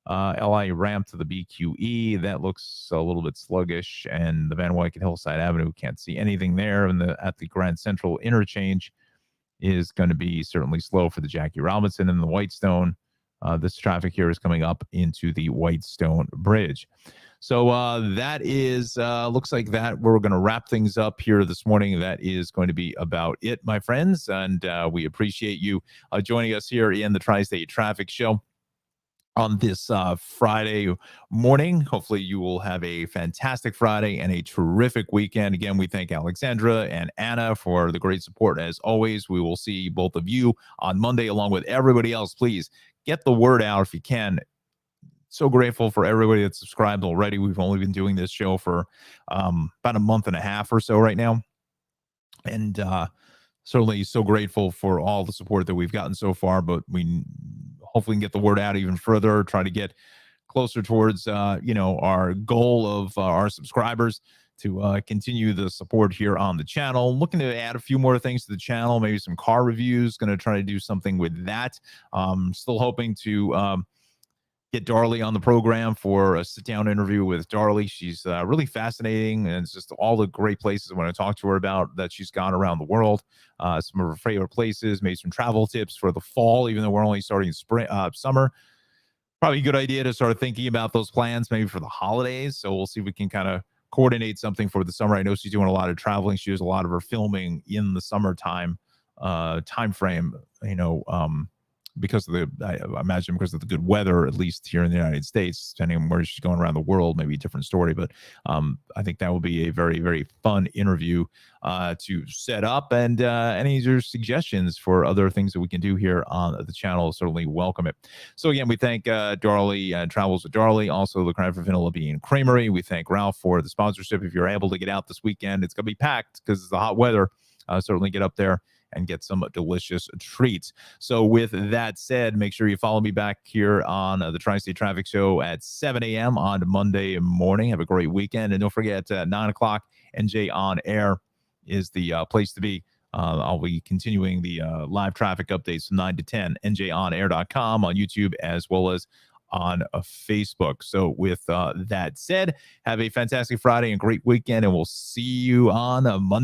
LIE ramp to the BQE, that looks a little bit sluggish, and the Van Wyck and Hillside Avenue, can't see anything there. And at the Grand Central interchange is going to be certainly slow for the Jackie Robinson and the Whitestone. This traffic here is coming up into the Whitestone Bridge. So that is, looks like that we're going to wrap things up here this morning. That is going to be about it, my friends. And we appreciate you joining us here in the Tri-State Traffic Show on this Friday morning. Hopefully you will have a fantastic Friday and a terrific weekend. Again, we thank Alexandra and Anna for the great support. As always, we will see both of you on Monday along with everybody else. Please get the word out if you can. So grateful for everybody that's subscribed already. We've only been doing this show for about a month and a half or so right now. And certainly so grateful for all the support that we've gotten so far, but we hopefully can get the word out even further, try to get closer towards, our goal of our subscribers to continue the support here on the channel. Looking to add a few more things to the channel, maybe some car reviews, going to try to do something with that. Still hoping to get Darlie on the program for a sit-down interview with Darlie. She's really fascinating, and it's just all the great places I want to talk to her about that she's gone around the world. Some of her favorite places, maybe some travel tips for the fall, even though we're only starting summer. Probably a good idea to start thinking about those plans maybe for the holidays. So we'll see if we can kind of coordinate something for the summer. I know she's doing a lot of traveling. She does a lot of her filming in the summertime time frame, because of I imagine because of the good weather, at least here in the United States. Depending on where she's going around the world, maybe a different story. But I think that will be a very, very fun interview to set up. And any of your suggestions for other things that we can do here on the channel, certainly welcome it. So again, we thank Darlie, Travels with Darlie, also the Cranford Vanilla Bean Creamery. We thank Ralph for the sponsorship. If you're able to get out this weekend, it's going to be packed because it's the hot weather. Certainly get up there and get some delicious treats. So with that said, make sure you follow me back here on the Tri-State Traffic Show at 7 a.m. on Monday morning. Have a great weekend. And don't forget, 9 o'clock, NJ On Air is the place to be. I'll be continuing the live traffic updates from 9 to 10, njonair.com on YouTube as well as on Facebook. So with that said, have a fantastic Friday and great weekend, and we'll see you on Monday.